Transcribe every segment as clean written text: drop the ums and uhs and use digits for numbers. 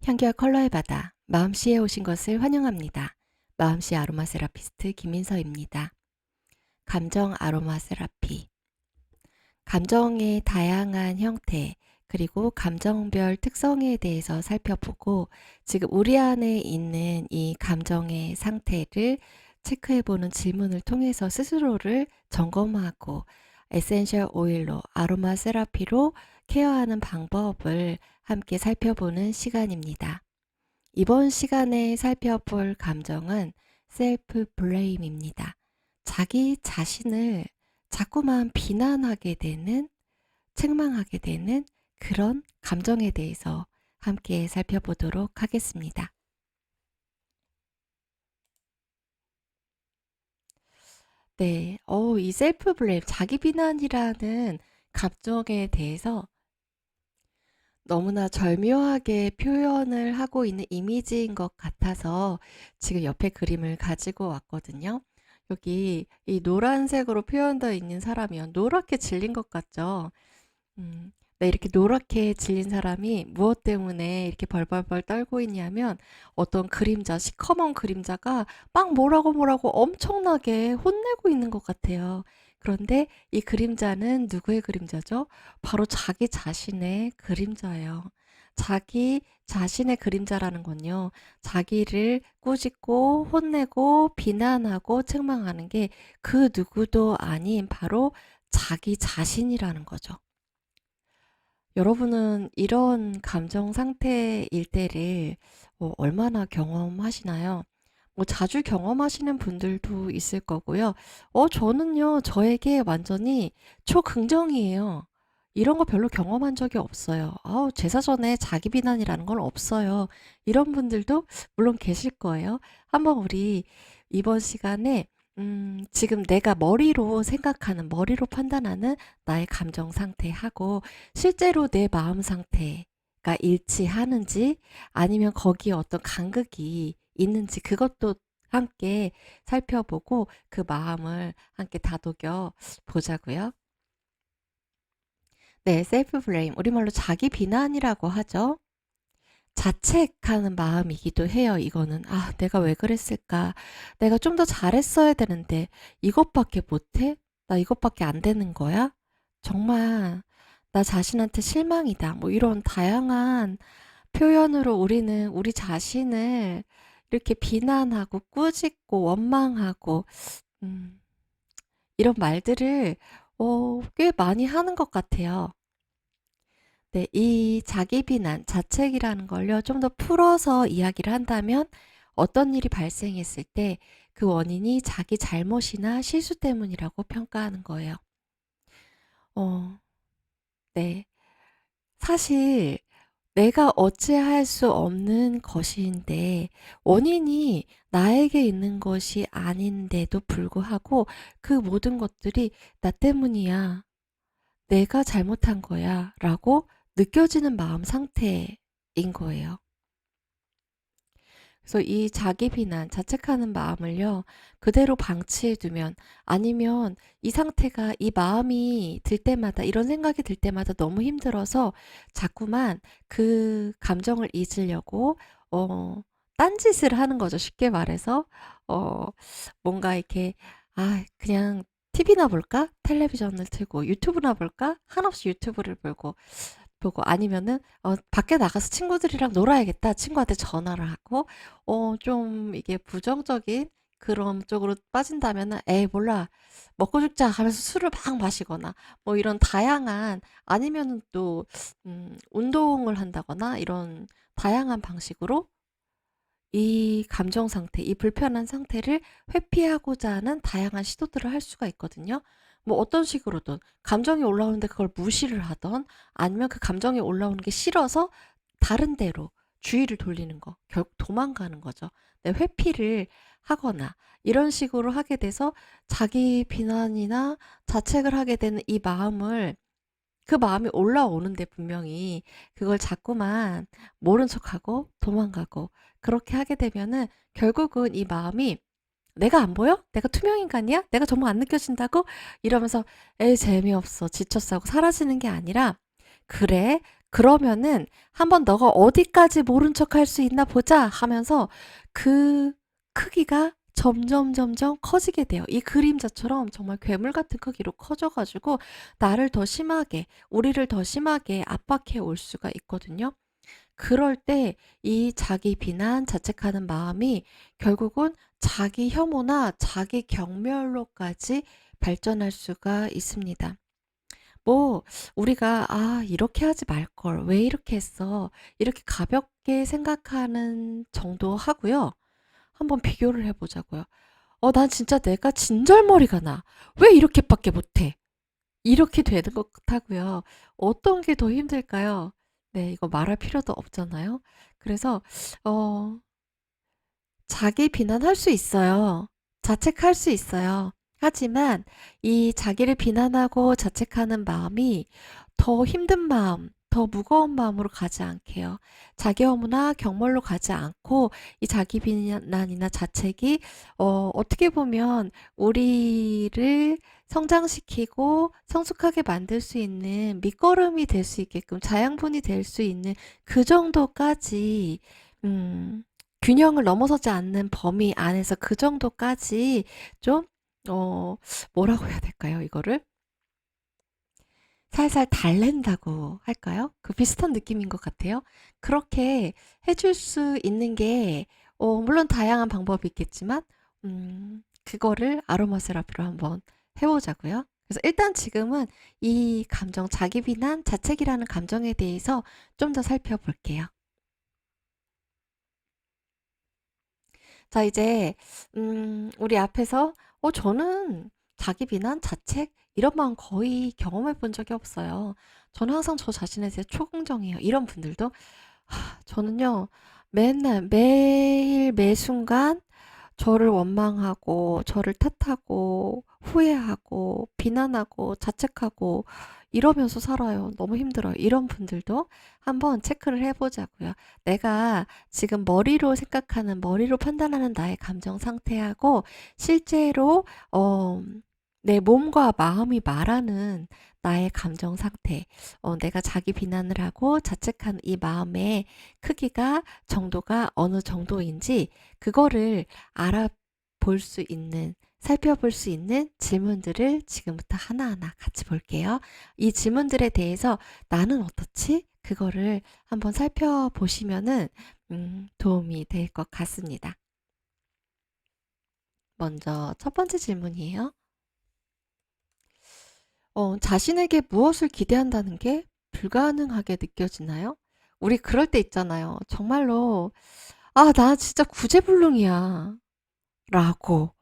향기와 컬러의 바다, 마음씨에 오신 것을 환영합니다. 마음씨 아로마 세라피스트 김민서입니다. 감정 아로마 세라피. 감정의 다양한 형태, 그리고 감정별 특성에 대해서 살펴보고 지금 우리 안에 있는 이 감정의 상태를 체크해보는 질문을 통해서 스스로를 점검하고 에센셜 오일로 아로마 세라피로 케어하는 방법을 함께 살펴보는 시간입니다. 이번 시간에 살펴볼 감정은 셀프 블레임입니다. 자기 자신을 자꾸만 비난하게 되는, 책망하게 되는 그런 감정에 대해서 함께 살펴보도록 하겠습니다. 네, 이 셀프 블레임, 자기 비난이라는 감정에 대해서 너무나 절묘하게 표현을 하고 있는 이미지인 것 같아서 지금 옆에 그림을 가지고 왔거든요. 여기 이 노란색으로 표현되어 있는 사람이요. 노랗게 질린 것 같죠? 네, 이렇게 노랗게 질린 사람이 무엇 때문에 이렇게 벌벌벌 떨고 있냐면 어떤 그림자, 시커먼 그림자가 막 뭐라고 뭐라고 엄청나게 혼내고 있는 것 같아요. 그런데 이 그림자는 누구의 그림자죠? 바로 자기 자신의 그림자예요. 자기 자신의 그림자라는 건요, 자기를 꾸짖고 혼내고 비난하고 책망하는 게 그 누구도 아닌 바로 자기 자신이라는 거죠. 여러분은 이런 감정 상태일 때를 얼마나 경험하시나요? 뭐 자주 경험하시는 분들도 있을 거고요. 저는요, 저에게 완전히 초긍정이에요. 이런 거 별로 경험한 적이 없어요. 아우, 제 사전에 자기 비난이라는 건 없어요. 이런 분들도 물론 계실 거예요. 한번 우리 이번 시간에 지금 내가 머리로 생각하는, 머리로 판단하는 나의 감정 상태하고 실제로 내 마음 상태가 일치하는지 아니면 거기에 어떤 간극이 있는지 그것도 함께 살펴보고 그 마음을 함께 다독여 보자고요. 네, 셀프 블레임, 우리말로 자기 비난이라고 하죠. 자책하는 마음이기도 해요. 이거는 내가 왜 그랬을까? 내가 좀 더 잘했어야 되는데 이것밖에 못해? 나 이것밖에 안 되는 거야? 정말 나 자신한테 실망이다. 뭐 이런 다양한 표현으로 우리는 우리 자신을 이렇게 비난하고 꾸짖고 원망하고 음, 이런 말들을 꽤 많이 하는 것 같아요. 네, 이 자기 비난, 자책이라는 걸요, 좀 더 풀어서 이야기를 한다면 어떤 일이 발생했을 때 그 원인이 자기 잘못이나 실수 때문이라고 평가하는 거예요. 어, 네. 사실 내가 어찌할 수 없는 것인데 원인이 나에게 있는 것이 아닌데도 불구하고 그 모든 것들이 나 때문이야. 내가 잘못한 거야. 라고 느껴지는 마음 상태인 거예요. 그래서 이 자기 비난, 자책하는 마음을요, 그대로 방치해두면 아니면 이 상태가, 이 마음이 들 때마다, 이런 생각이 들 때마다 너무 힘들어서 자꾸만 그 감정을 잊으려고, 딴짓을 하는 거죠. 쉽게 말해서. 어, 뭔가 이렇게, 그냥 TV나 볼까? 텔레비전을 틀고, 유튜브나 볼까? 한없이 유튜브를 보고 아니면은 밖에 나가서 친구들이랑 놀아야겠다. 친구한테 전화를 하고 좀 이게 부정적인 그런 쪽으로 빠진다면은 에이 몰라 먹고 죽자 하면서 술을 막 마시거나 뭐 이런 다양한 아니면은 또 운동을 한다거나 이런 다양한 방식으로 이 감정 상태, 이 불편한 상태를 회피하고자 하는 다양한 시도들을 할 수가 있거든요. 뭐 어떤 식으로든 감정이 올라오는데 그걸 무시를 하던 아니면 그 감정이 올라오는 게 싫어서 다른 데로 주의를 돌리는 거, 결국 도망가는 거죠. 네, 회피를 하거나 이런 식으로 하게 돼서 자기 비난이나 자책을 하게 되는 이 마음을 그 마음이 올라오는데 분명히 그걸 자꾸만 모른 척하고 도망가고 그렇게 하게 되면은 결국은 이 마음이 내가 안 보여? 내가 투명인간이야? 내가 정말 안 느껴진다고? 이러면서 에이 재미없어 지쳤어 하고 사라지는 게 아니라 그래 그러면은 한번 너가 어디까지 모른 척할 수 있나 보자 하면서 그 크기가 점점 커지게 돼요. 이 그림자처럼 정말 괴물 같은 크기로 커져 가지고 나를 더 심하게, 우리를 더 심하게 압박해 올 수가 있거든요. 그럴 때 이 자기 비난, 자책하는 마음이 결국은 자기 혐오나 자기 경멸로까지 발전할 수가 있습니다. 뭐 우리가 '아 이렇게 하지 말걸. 왜 이렇게 했어?' 이렇게 가볍게 생각하는 정도 하고요. 한번 비교를 해 보자고요. '난 진짜 내가 진절머리가 나. 왜 이렇게밖에 못해?' 이렇게 되는 것 같고요. 어떤 게 더 힘들까요? 네, 이거 말할 필요도 없잖아요. 그래서 어 자기 비난할 수 있어요. 자책할 수 있어요. 하지만 이 자기를 비난하고 자책하는 마음이 더 힘든 마음, 더 무거운 마음으로 가지 않게요. 자기 혐오나 경멸로 가지 않고 이 자기 비난이나 자책이 어떻게 보면 우리를 성장시키고 성숙하게 만들 수 있는 밑거름이 될 수 있게끔 자양분이 될 수 있는 그 정도까지 음 균형을 넘어서지 않는 범위 안에서 그 정도까지 좀 어 뭐라고 해야 될까요, 이거를? 살살 달랜다고 할까요? 그 비슷한 느낌인 것 같아요. 그렇게 해줄 수 있는 게 물론 다양한 방법이 있겠지만 그거를 아로마 세라피로 한번 해 보자고요. 그래서 일단 지금은 이 감정, 자기 비난, 자책이라는 감정에 대해서 좀 더 살펴볼게요. 자, 이제 우리 앞에서 저는 자기 비난, 자책 이런 마음 거의 경험해 본 적이 없어요. 저는 항상 저 자신에 대해 초긍정이에요. 이런 분들도 저는요. 맨날 매일 매순간 저를 원망하고 저를 탓하고 후회하고 비난하고 자책하고 이러면서 살아요. 너무 힘들어요. 이런 분들도 한번 체크를 해 보자고요. 내가 지금 머리로 생각하는, 머리로 판단하는 나의 감정 상태하고 실제로 어 내 몸과 마음이 말하는 나의 감정 상태, 내가 자기 비난을 하고 자책하는 이 마음의 크기가, 정도가 어느 정도인지 그거를 알아볼 수 있는, 살펴볼 수 있는 질문들을 지금부터 하나하나 같이 볼게요. 이 질문들에 대해서 '나는 어떻지?' 그거를 한번 살펴보시면은 도움이 될 것 같습니다. 먼저 첫 번째 질문이에요. 자신에게 무엇을 기대한다는 게 불가능하게 느껴지나요? 우리 그럴 때 있잖아요. 정말로 '아 나 진짜 구제불능이야.' 라고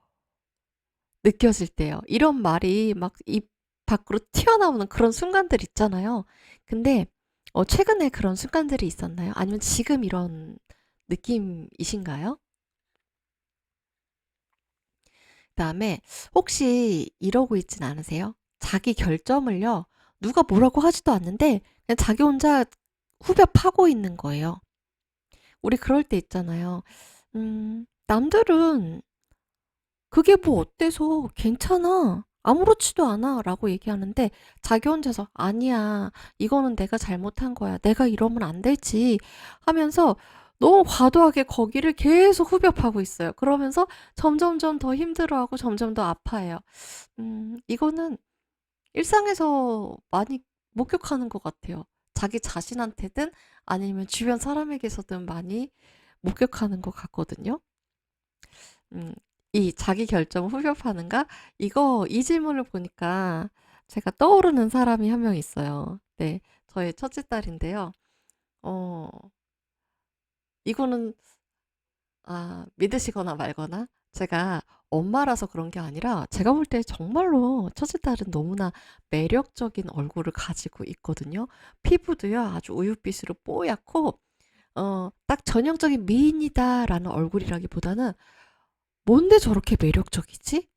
느껴질 때요. 이런 말이 막 입 밖으로 튀어나오는 그런 순간들 있잖아요. 근데 최근에 그런 순간들이 있었나요? 아니면 지금 이런 느낌이신가요? 그다음에 혹시 이러고 있진 않으세요? 자기 결점을요, 누가 뭐라고 하지도 않는데 그냥 자기 혼자 후벼 파고 있는 거예요. 우리 그럴 때 있잖아요. 남들은 "그게 뭐 어때서. 괜찮아. 아무렇지도 않아."라고 얘기하는데 자기 혼자서 "아니야. 이거는 내가 잘못한 거야. 내가 이러면 안 되지." 하면서 너무 과도하게 거기를 계속 후벼 파고 있어요. 그러면서 점점점 더 힘들어하고 점점 더 아파해요. 이거는 일상에서 많이 목격하는 것 같아요. 자기 자신한테든 아니면 주변 사람에게서든 많이 목격하는 것 같거든요. 음 이 자기 결정 후벼 파는가? 이 질문을 보니까 제가 떠오르는 사람이 한 명 있어요. 네. 저의 첫째 딸인데요. 어 이거는 믿으시거나 말거나, 제가 엄마라서 그런 게 아니라 제가 볼 때 정말로 첫째 딸은 너무나 매력적인 얼굴을 가지고 있거든요. 피부도요 아주 우윳빛으로 뽀얗고 딱 전형적인 미인이다라는 얼굴이라기보다는 '뭔데 저렇게 매력적이지?'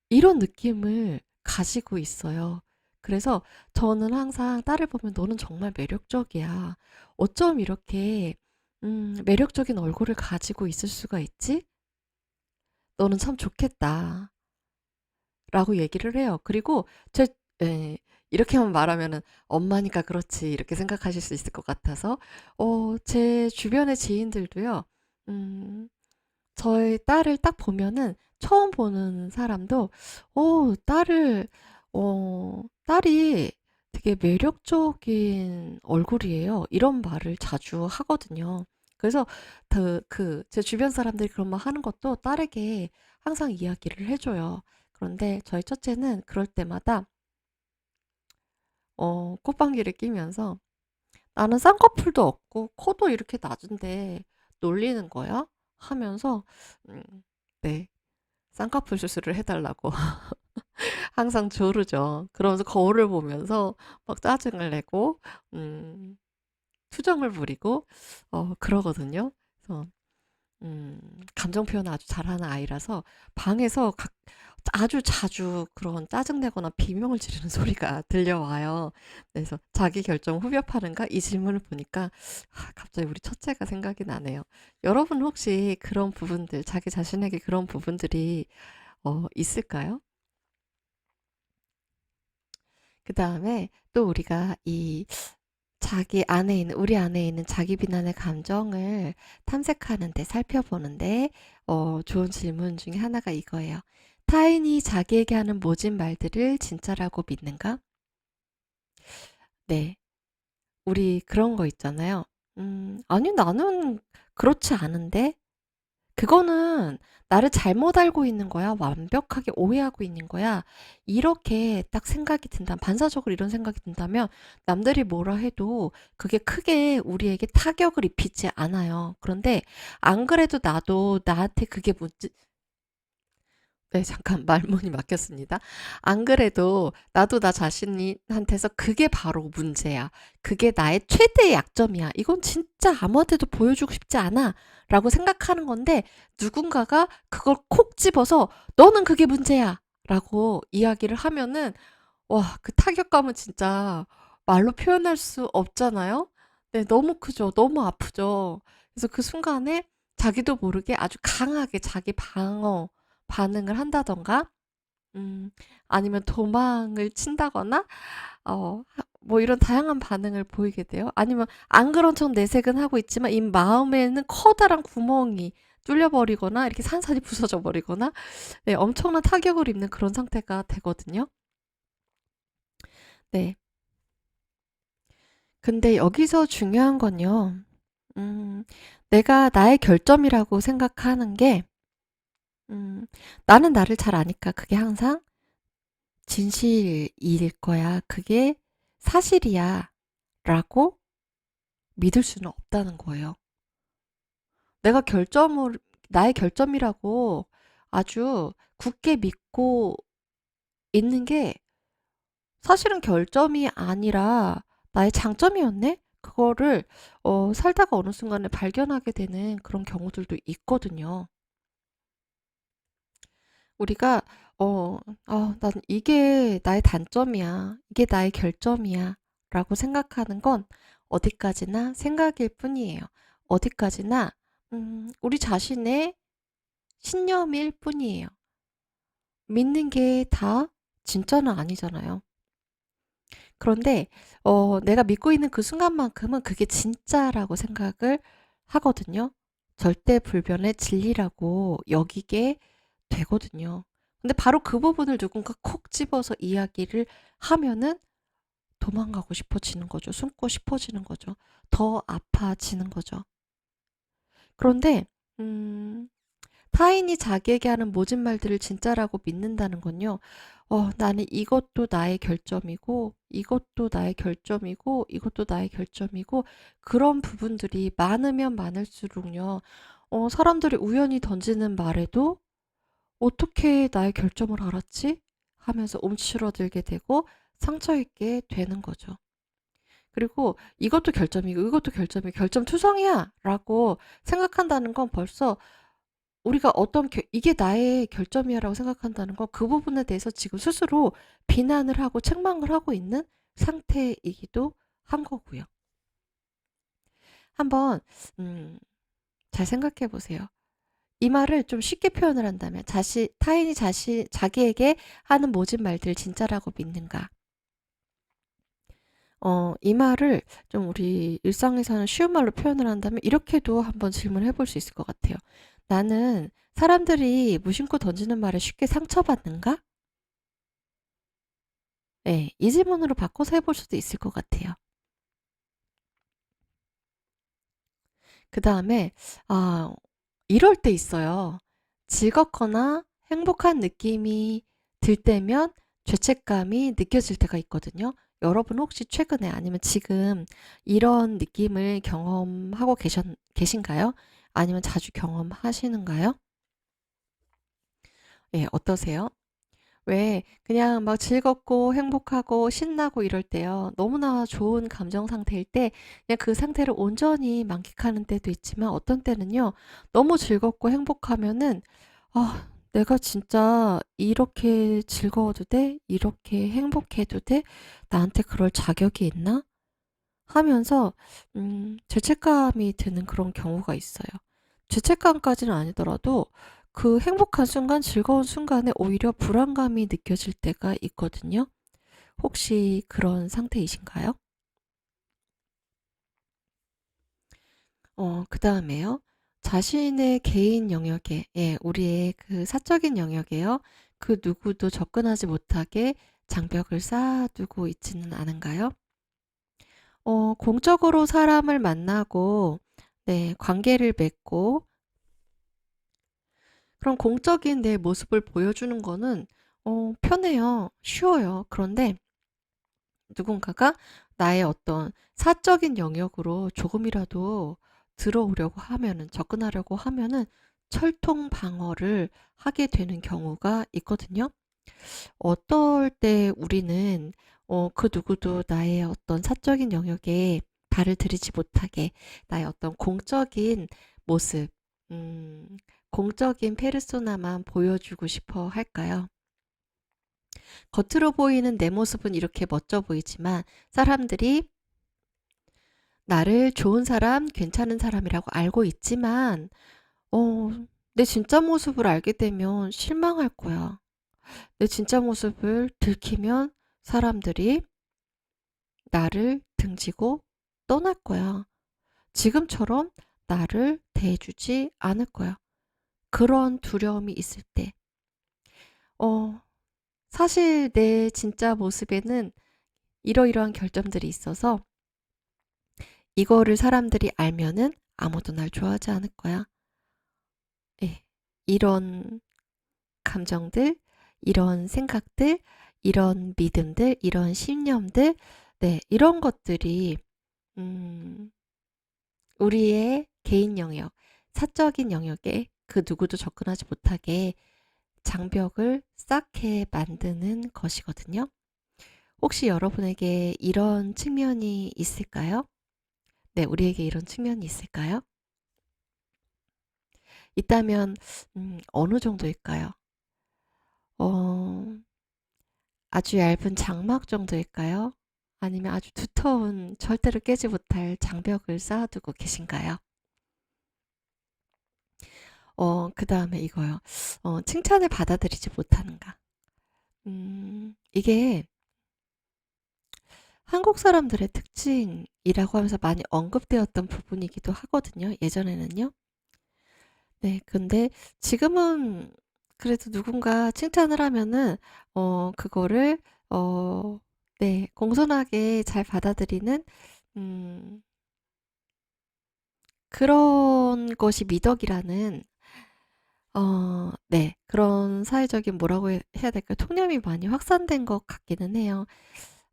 이런 느낌을 가지고 있어요. 그래서 저는 항상 딸을 보면 "너는 정말 매력적이야. 어쩜 이렇게 매력적인 얼굴을 가지고 있을 수가 있지? 너는 참 좋겠다." 라고 얘기를 해요. 그리고 제 예. 이렇게만 말하면은 '엄마니까 그렇지.' 이렇게 생각하실 수 있을 것 같아서 제 주변의 지인들도요. 음 저희 딸을 딱 보면은 처음 보는 사람도 딸을 "딸이 되게 매력적인 얼굴이에요." 이런 말을 자주 하거든요. 그래서 제 주변 사람들이 그런 말 하는 것도 딸에게 항상 이야기를 해 줘요. 그런데 저희 첫째는 그럴 때마다 콧방귀를 뀌면서 "나는 쌍꺼풀도 없고 코도 이렇게 낮은데 놀리는 거야?" 하면서 음 네. 쌍꺼풀 수술을 해 달라고 항상 조르죠. 그러면서 거울을 보면서 막 짜증을 내고 음 투정을 부리고 그러거든요. 그래서 음 감정 표현을 아주 잘하는 아이라서 방에서 아주 자주 그런 짜증 내거나 비명을 지르는 소리가 들려와요. 그래서 "자기 결정 후벼 파는가?" 이 질문을 보니까 갑자기 우리 첫째가 생각이 나네요. 여러분 혹시 그런 부분들 자기 자신에게 그런 부분들이 있을까요? 그다음에 또 우리가 이 우리 안에 있는 자기 비난의 감정을 탐색하는데 살펴보는데 좋은 질문 중에 하나가 이거예요. 타인이 자기에게 하는 모진 말들을 진짜라고 믿는가? 네. 우리 그런 거 있잖아요. "아니 나는 그렇지 않은데." 그거는 나를 잘못 알고 있는 거야. 완벽하게 오해하고 있는 거야. 이렇게 딱 생각이 든다면 반사적으로 이런 생각이 든다면 남들이 뭐라 해도 그게 크게 우리에게 타격을 입히지 않아요. 그런데 안 그래도 나도 나한테 그게 문제 네 잠깐 말문이 막혔습니다. 안 그래도 나도 나 자신이 한테서 '그게 바로 문제야. 그게 나의 최대의 약점이야. 이건 진짜 아무한테도 보여주고 싶지 않아.'라고 생각하는 건데 누군가가 그걸 콕 집어서 "너는 그게 문제야."라고 이야기를 하면은 와 그 타격감은 진짜 말로 표현할 수 없잖아요. 네 너무 크죠. 너무 아프죠. 그래서 그 순간에 자기도 모르게 아주 강하게 자기 방어 반응을 한다든가 음 아니면 도망을 친다거나 뭐 이런 다양한 반응을 보이게 돼요. 아니면 안 그런 척 내색은 하고 있지만 이 마음에는 커다란 구멍이 뚫려 버리거나 이렇게 산산이 부서져 버리거나 네 엄청난 타격을 입는 그런 상태가 되거든요. 네. 근데 여기서 중요한 건요. 음 내가 나의 결점이라고 생각하는 게 나는 나를 잘 아니까 그게 항상 진실일 거야. 그게 사실이야. 라고 믿을 수는 없다는 거예요. 내가 나의 결점이라고 아주 굳게 믿고 있는 게 사실은 결점이 아니라 나의 장점이었네? 그거를 살다가 어느 순간에 발견하게 되는 그런 경우들도 있거든요. 우리가 난 이게 나의 단점이야. 이게 나의 결점이야. 라고 생각하는 건 어디까지나 생각일 뿐이에요. 어디까지나 우리 자신의 신념일 뿐이에요. 믿는 게 다 진짜는 아니잖아요. 그런데 내가 믿고 있는 그 순간만큼은 그게 진짜라고 생각을 하거든요. 절대 불변의 진리라고 여기게 되거든요. 근데 바로 그 부분을 누군가 콕 집어서 이야기를 하면은 도망가고 싶어지는 거죠. 숨고 싶어지는 거죠. 더 아파지는 거죠. 그런데 음 타인이 자기에게 하는 모진 말들을 진짜라고 믿는다는 건요. 나는 이것도 나의 결점이고 이것도 나의 결점이고 이것도 나의 결점이고 그런 부분들이 많으면 많을수록요. 사람들이 우연히 던지는 말에도 '어떻게 나의 결점을 알았지?' 하면서 움츠러들게 되고 상처 입게 되는 거죠. 그리고 '이것도 결점이고 이것도 결점이고 결점투성이야.'라고 생각한다는 건 벌써 우리가 어떤 '이게 나의 결점이야.'라고 생각한다는 건 그 부분에 대해서 지금 스스로 비난을 하고 책망을 하고 있는 상태이기도 한 거고요. 한번 음 잘 생각해 보세요. 이 말을 좀 쉽게 표현을 한다면 타인이 자기에게 하는 모진 말들을 진짜라고 믿는가? 이 말을 좀 우리 일상에서는 쉬운 말로 표현을 한다면 이렇게도 한번 질문을 해볼 수 있을 것 같아요. '나는 사람들이 무심코 던지는 말에 쉽게 상처받는가?' 예. 이 질문으로 바꿔서 해볼 수도 있을 것 같아요. 그다음에 아 이럴 때 있어요. 즐겁거나 행복한 느낌이 들 때면 죄책감이 느껴질 때가 있거든요. 여러분 혹시 최근에 아니면 지금 이런 느낌을 경험하고 계신가요? 아니면 자주 경험하시는가요? 예, 어떠세요? 왜 그냥 막 즐겁고 행복하고 신나고 이럴 때요. 너무나 좋은 감정 상태일 때 그냥 그 상태를 온전히 만끽하는 때도 있지만 어떤 때는요. 너무 즐겁고 행복하면은 '아 내가 진짜 이렇게 즐거워도 돼? 이렇게 행복해도 돼? 나한테 그럴 자격이 있나?' 하면서 죄책감이 드는 그런 경우가 있어요. 죄책감까지는 아니더라도 그 행복한 순간, 즐거운 순간에 오히려 불안감이 느껴질 때가 있거든요. 혹시 그런 상태이신가요? 그다음에요. 자신의 개인 영역에, 예, 우리의 그 사적인 영역에요. 그 누구도 접근하지 못하게 장벽을 쌓아두고 있지는 않은가요? 공적으로 사람을 만나고, 네, 관계를 맺고, 그런 공적인 내 모습을 보여주는 거는 편해요. 쉬워요. 그런데 누군가가 나의 어떤 사적인 영역으로 조금이라도 들어오려고 하면은, 접근하려고 하면은 철통 방어를 하게 되는 경우가 있거든요. 어떨 때 우리는 그 누구도 나의 어떤 사적인 영역에 발을 들이지 못하게 나의 어떤 공적인 모습, 음, 공적인 페르소나만 보여주고 싶어 할까요? 겉으로 보이는 내 모습은 이렇게 멋져 보이지만 사람들이 나를 좋은 사람, 괜찮은 사람이라고 알고 있지만 어, 내 진짜 모습을 알게 되면 실망할 거야. 내 진짜 모습을 들키면 사람들이 나를 등지고 떠날 거야. 지금처럼 나를 대해주지 않을 거야. 그런 두려움이 있을 때, 어, 사실 내 진짜 모습에는 이러이러한 결점들이 있어서 이거를 사람들이 알면은 아무도 날 좋아하지 않을 거야. 예. 이런 감정들, 이런 생각들, 이런 믿음들, 이런 신념들, 네, 이런 것들이 음, 우리의 개인 영역, 사적인 영역에 그 누구도 접근하지 못하게 장벽을 쌓게 만드는 것이거든요. 혹시 여러분에게 이런 측면이 있을까요? 네, 우리에게 이런 측면이 있을까요? 있다면 어느 정도일까요? 어, 아주 얇은 장막 정도일까요? 아니면 아주 두터운 절대로 깨지 못할 장벽을 쌓아두고 계신가요? 그다음에 이거요. 칭찬을 받아들이지 못하는가. 이게 한국 사람들의 특징이라고 하면서 많이 언급되었던 부분이기도 하거든요, 예전에는요. 네, 근데 지금은 그래도 누군가 칭찬을 하면은, 그거를, 어, 네, 공손하게 잘 받아들이는, 음, 그런 것이 미덕이라는, 네, 그런 사회적인 뭐라고 해야 될까요? 통념이 많이 확산된 것 같기는 해요.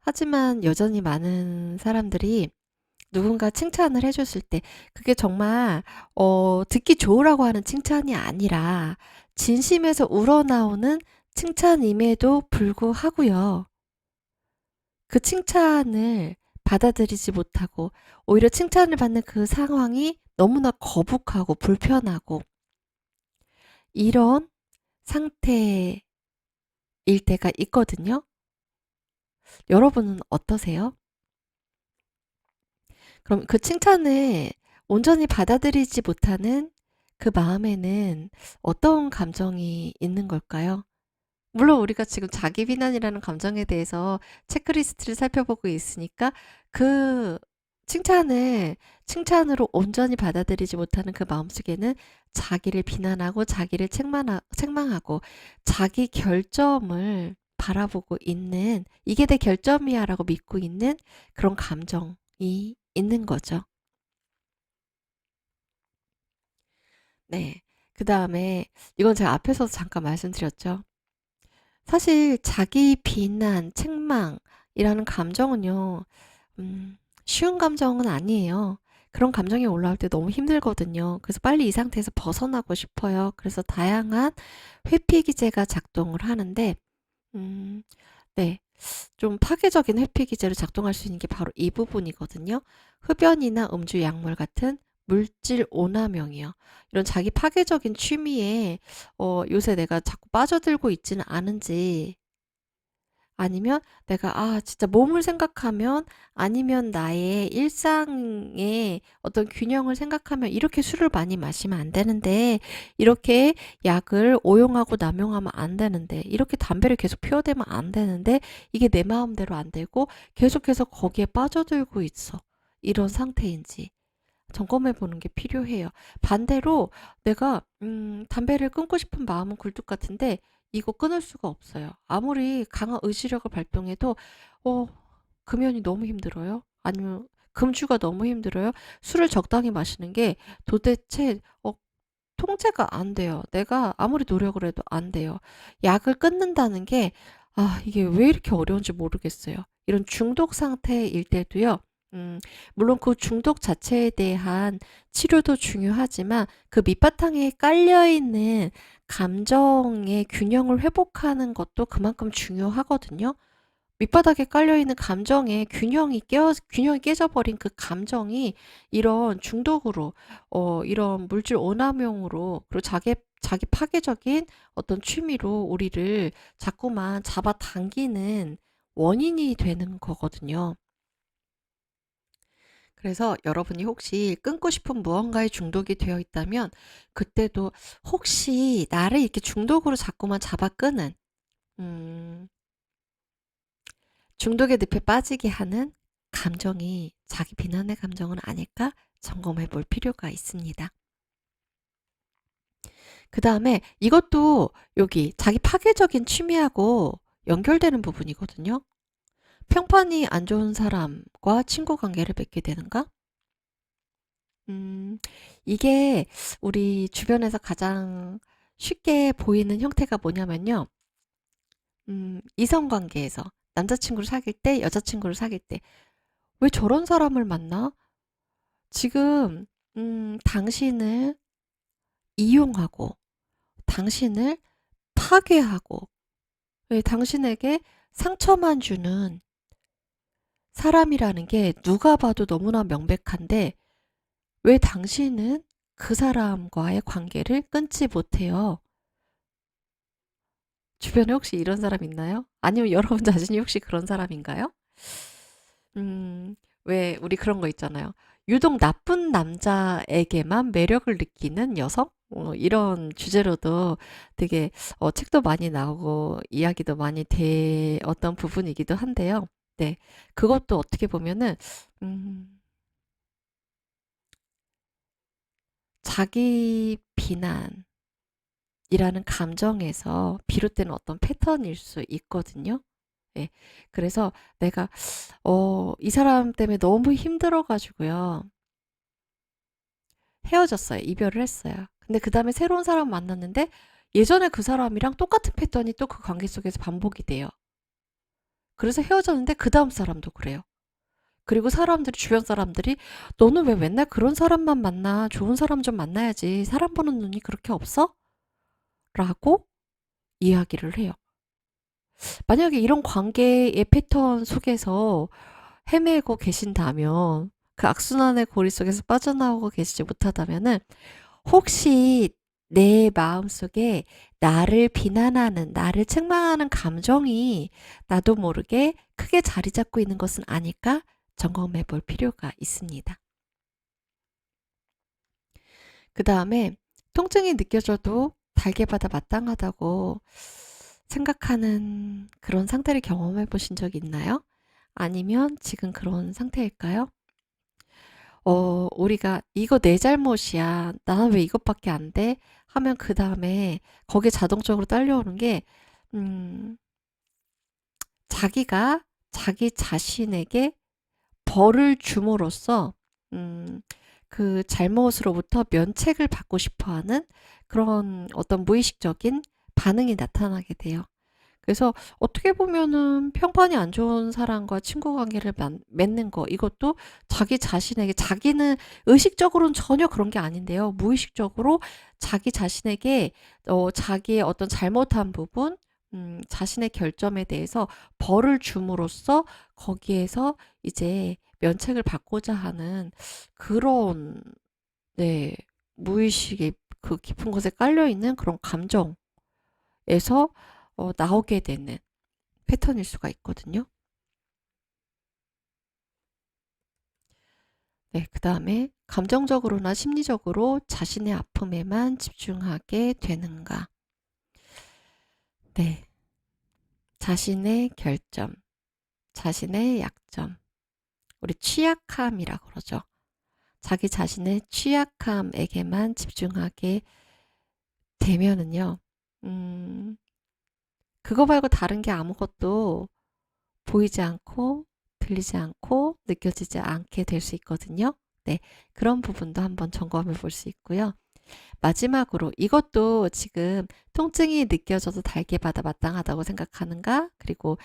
하지만 여전히 많은 사람들이 누군가 칭찬을 해 줬을 때 그게 정말 듣기 좋으라고 하는 칭찬이 아니라 진심에서 우러나오는 칭찬임에도 불구하고요. 그 칭찬을 받아들이지 못하고 오히려 칭찬을 받는 그 상황이 너무나 거북하고 불편하고 이런 상태일 때가 있거든요. 여러분은 어떠세요? 그럼 그 칭찬을 온전히 받아들이지 못하는 그 마음에는 어떤 감정이 있는 걸까요? 물론 우리가 지금 자기 비난이라는 감정에 대해서 체크리스트를 살펴보고 있으니까 그 칭찬으로 온전히 받아들이지 못하는 그 마음속에는 자기를 비난하고 자기를 책망하고 자기 결점을 바라보고 있는 이게 내 결점이야라고 믿고 있는 그런 감정이 있는 거죠. 네. 그 다음에 이건 제가 앞에서도 잠깐 말씀드렸죠. 사실 자기 비난, 책망이라는 감정은요, 음, 쉬운 감정은 아니에요. 그런 감정이 올라올 때 너무 힘들거든요. 그래서 빨리 이 상태에서 벗어나고 싶어요. 그래서 다양한 회피 기제가 작동을 하는데, 음, 네. 좀 파괴적인 회피 기제로 작동할 수 있는 게 바로 이 부분이거든요. 흡연이나 음주, 약물 같은 물질 오남용이요. 이런 자기 파괴적인 취미에 요새 내가 자꾸 빠져들고 있지는 않은지 아니면 내가 진짜 몸을 생각하면 아니면 나의 일상의 어떤 균형을 생각하면 이렇게 술을 많이 마시면 안 되는데 이렇게 약을 오용하고 남용하면 안 되는데 이렇게 담배를 계속 피워대면 안 되는데 이게 내 마음대로 안 되고 계속해서 거기에 빠져들고 있어. 이런 상태인지 점검해 보는 게 필요해요. 반대로 내가 담배를 끊고 싶은 마음은 굴뚝 같은데 이거 끊을 수가 없어요. 아무리 강한 의지력을 발동해도 어 금연이 너무 힘들어요. 아니면 금주가 너무 힘들어요. 술을 적당히 마시는 게 도대체 통제가 안 돼요. 내가 아무리 노력을 해도 안 돼요. 약을 끊는다는 게 이게 왜 이렇게 어려운지 모르겠어요. 이런 중독 상태일 때도요. 음, 물론 그 중독 자체에 대한 치료도 중요하지만 그 밑바탕에 깔려 있는 감정의 균형을 회복하는 것도 그만큼 중요하거든요. 밑바닥에 깔려있는 감정의 균형이 깨져버린 그 감정이 이런 중독으로, 이런 물질 오남용으로, 그리고 자기 파괴적인 어떤 취미로 우리를 자꾸만 잡아당기는 원인이 되는 거거든요. 그래서 여러분이 혹시 끊고 싶은 무언가에 중독이 되어 있다면, 그때도 혹시 나를 이렇게 중독으로 자꾸만 잡아 끄는, 음, 중독의 늪에 빠지게 하는 감정이 자기 비난의 감정은 아닐까 점검해 볼 필요가 있습니다. 그 다음에 이것도 여기 자기 파괴적인 취미하고 연결되는 부분이거든요. 평판이 안 좋은 사람과 친구 관계를 맺게 되는가? 음, 이게 우리 주변에서 가장 쉽게 보이는 형태가 뭐냐면요. 이성 관계에서 남자친구를 사귈 때, 여자친구를 사귈 때, 왜 저런 사람을 만나? 지금 당신을 이용하고 당신을 파괴하고 왜 당신에게 상처만 주는 사람이라는 게 누가 봐도 너무나 명백한데 왜 당신은 그 사람과의 관계를 끊지 못해요? 주변에 혹시 이런 사람 있나요? 아니면 여러분 자신이 혹시 그런 사람인가요? 왜 우리 그런 거 있잖아요. 유독 나쁜 남자에게만 매력을 느끼는 여성? 이런 주제로도 되게 책도 많이 나오고 이야기도 많이 되었던 부분이기도 한데요. 네. 그것도 어떻게 보면은 음, 자기 비난이라는 감정에서 비롯되는 어떤 패턴일 수 있거든요. 예. 그래서 내가 이 사람 때문에 너무 힘들어 가지고요. 헤어졌어요. 이별을 했어요. 근데 그다음에 새로운 사람 만났는데 예전에 그 사람이랑 똑같은 패턴이 또 그 관계 속에서 반복이 돼요. 그래서 헤어졌는데 그다음 사람도 그래요. 그리고 주변 사람들이 너는 왜 맨날 그런 사람만 만나? 좋은 사람 좀 만나야지. 사람 보는 눈이 그렇게 없어? 라고 이야기를 해요. 만약에 이런 관계의 패턴 속에서 헤매고 계신다면 그 악순환의 고리 속에서 빠져나오고 계시지 못하다면은 혹시 내 마음속에 나를 비난하는, 나를 책망하는 감정이 나도 모르게 크게 자리 잡고 있는 것은 아닐까 점검해 볼 필요가 있습니다. 그 다음에 통증이 느껴져도 달게 받아 마땅하다고 생각하는 그런 상태를 경험해 보신 적이 있나요? 아니면 지금 그런 상태일까요? 우리가 '이거 내 잘못이야. 나는 왜 이것밖에 안 돼?' 하면 그다음에 거기에 자동적으로 딸려오는 게 음 자기가 자기 자신에게 벌을 줌으로써 음 그 잘못으로부터 면책을 받고 싶어 하는 그런 어떤 무의식적인 반응이 나타나게 돼요. 그래서 어떻게 보면은 평판이 안 좋은 사람과 친구 관계를 맺는 거, 이것도 자기 자신에게, 자기는 의식적으로는 전혀 그런 게 아닌데요. 무의식적으로 자기 자신에게 자기의 어떤 잘못한 부분, 자신의 결점에 대해서 벌을 줌으로써 거기에서 이제 면책을 받고자 하는 그런, 네, 무의식의 그 깊은 곳에 깔려 있는 그런 감정에서 나오게 되는 패턴일 수가 있거든요. 네, 그 다음에 감정적으로나 심리적으로 자신의 아픔에만 집중하게 되는가. 네, 자신의 결점, 자신의 약점, 우리 취약함이라고 그러죠. 자기 자신의 취약함에게만 집중하게 되면은요, 음, 그거 말고 다른 게 아무것도 보이지 않고 들리지 않고 느껴지지 않게 될 수 있거든요. 네, 그런 부분도 한번 점검해 볼 수 있고요. 마지막으로 이것도 지금 통증이 느껴져도 달게 받아 마땅하다고 생각하는가? 그리고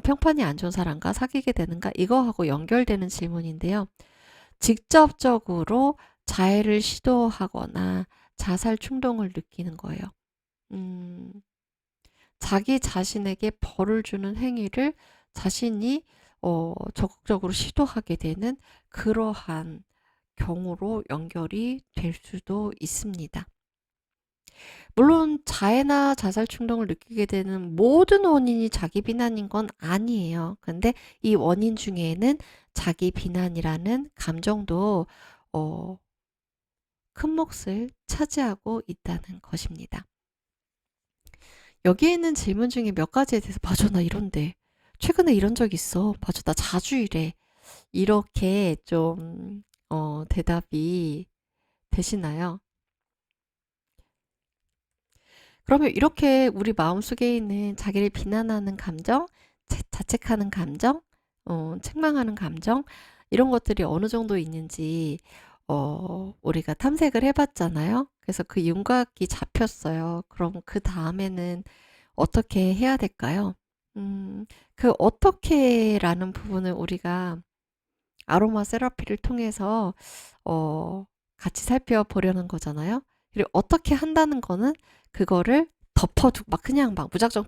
평판이 안 좋은 사람과 사귀게 되는가? 이거하고 연결되는 질문인데요. 직접적으로 자해를 시도하거나 자살 충동을 느끼는 거예요. 음, 자기 자신에게 벌을 주는 행위를 자신이 적극적으로 시도하게 되는 그러한 경우로 연결이 될 수도 있습니다. 물론 자해나 자살 충동을 느끼게 되는 모든 원인이 자기 비난인 건 아니에요. 근데 이 원인 중에는 자기 비난이라는 감정도 어, 큰 몫을 차지하고 있다는 것입니다. 여기에 있는 질문 중에 몇 가지에 대해서 맞아, 나 이런데. 최근에 이런 적 있어. 맞아, 나 자주 이래. 이렇게 좀 대답이 되시나요? 그러면 이렇게 우리 마음속에 있는 자기를 비난하는 감정, 자책하는 감정, 책망하는 감정, 이런 것들이 어느 정도 있는지 우리가 탐색을 해봤잖아요. 그래서 그 윤곽이 잡혔어요. 그럼 그 다음에는 어떻게 해야 될까요? 그 어떻게라는 부분을 우리가 아로마 세라피를 통해서 같이 살펴보려는 거잖아요. 그리고 어떻게 한다는 거는 그거를 막 그냥 막 무작정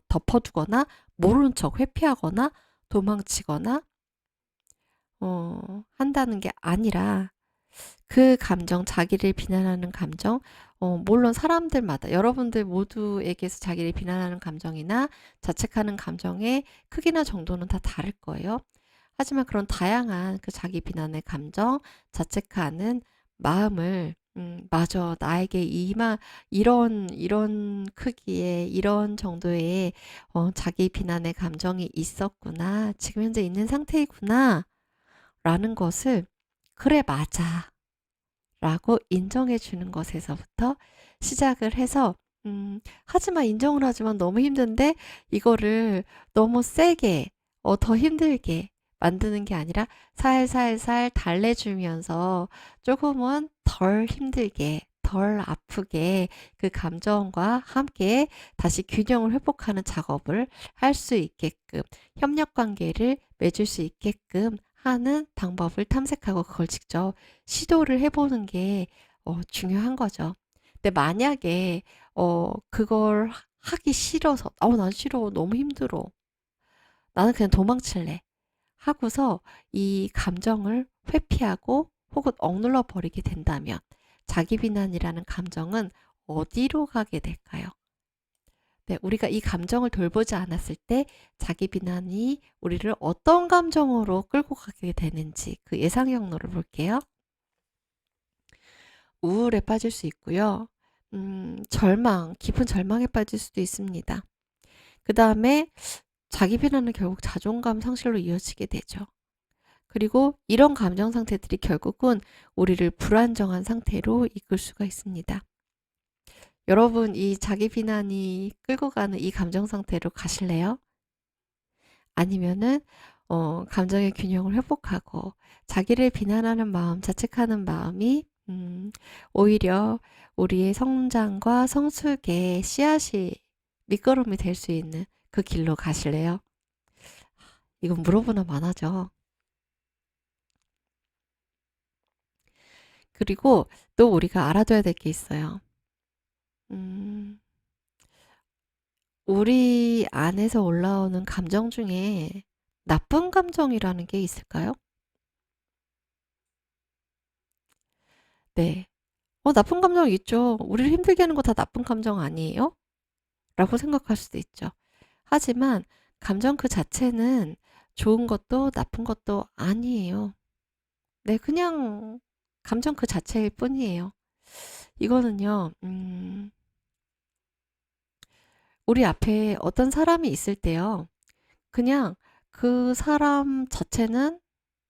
덮어두거나 모르는 척 회피하거나 도망치거나 한다는 게 아니라 그 감정, 자기를 비난하는 감정, 물론 사람들마다, 여러분들 모두에게서 자기를 비난하는 감정이나 자책하는 감정의 크기나 정도는 다 다를 거예요. 하지만 그런 다양한 그 자기 비난의 감정, 자책하는 마음을, 맞아, 나에게 이런 크기의, 이런 정도의, 자기 비난의 감정이 있었구나. 지금 현재 있는 상태이구나. 라는 것을, 그래, 맞아. 라고 인정해 주는 것에서부터 시작을 해서, 하지만 인정을 하지만 너무 힘든데 이거를 너무 세게, 더 힘들게 만드는 게 아니라 살살살 달래주면서 조금은 덜 힘들게, 덜 아프게 그 감정과 함께 다시 균형을 회복하는 작업을 할 수 있게끔, 협력 관계를 맺을 수 있게끔 하는 방법을 탐색하고 그걸 직접 시도를 해보는 게 중요한 거죠. 근데 만약에 그걸 하기 싫어서, 난 싫어, 너무 힘들어, 나는 그냥 도망칠래 하고서 이 감정을 회피하고 혹은 억눌러 버리게 된다면 자기 비난이라는 감정은 어디로 가게 될까요? 네, 우리가 이 감정을 돌보지 않았을 때 자기 비난이 우리를 어떤 감정으로 끌고 가게 되는지 그 예상 경로를 볼게요. 우울에 빠질 수 있고요. 깊은 절망에 빠질 수도 있습니다. 그다음에 자기 비난은 결국 자존감 상실로 이어지게 되죠. 그리고 이런 감정 상태들이 결국은 우리를 불안정한 상태로 이끌 수가 있습니다. 여러분, 이 자기 비난이 끌고 가는 이 감정 상태로 가실래요? 아니면은 감정의 균형을 회복하고 자기를 비난하는 마음, 자책하는 마음이 오히려 우리의 성장과 성숙의 씨앗이 밑거름이 될 수 있는 그 길로 가실래요? 이건 물어보나 마나죠. 그리고 또 우리가 알아둬야 될 게 있어요. 음, 우리 안에서 올라오는 감정 중에 나쁜 감정이라는 게 있을까요? 네. 나쁜 감정 있죠. 우리를 힘들게 하는 거 다 나쁜 감정 아니에요? 라고 생각할 수도 있죠. 하지만 감정 그 자체는 좋은 것도 나쁜 것도 아니에요. 네, 그냥 감정 그 자체일 뿐이에요. 이거는요, 우리 앞에 어떤 사람이 있을 때요. 그냥 그 사람 자체는,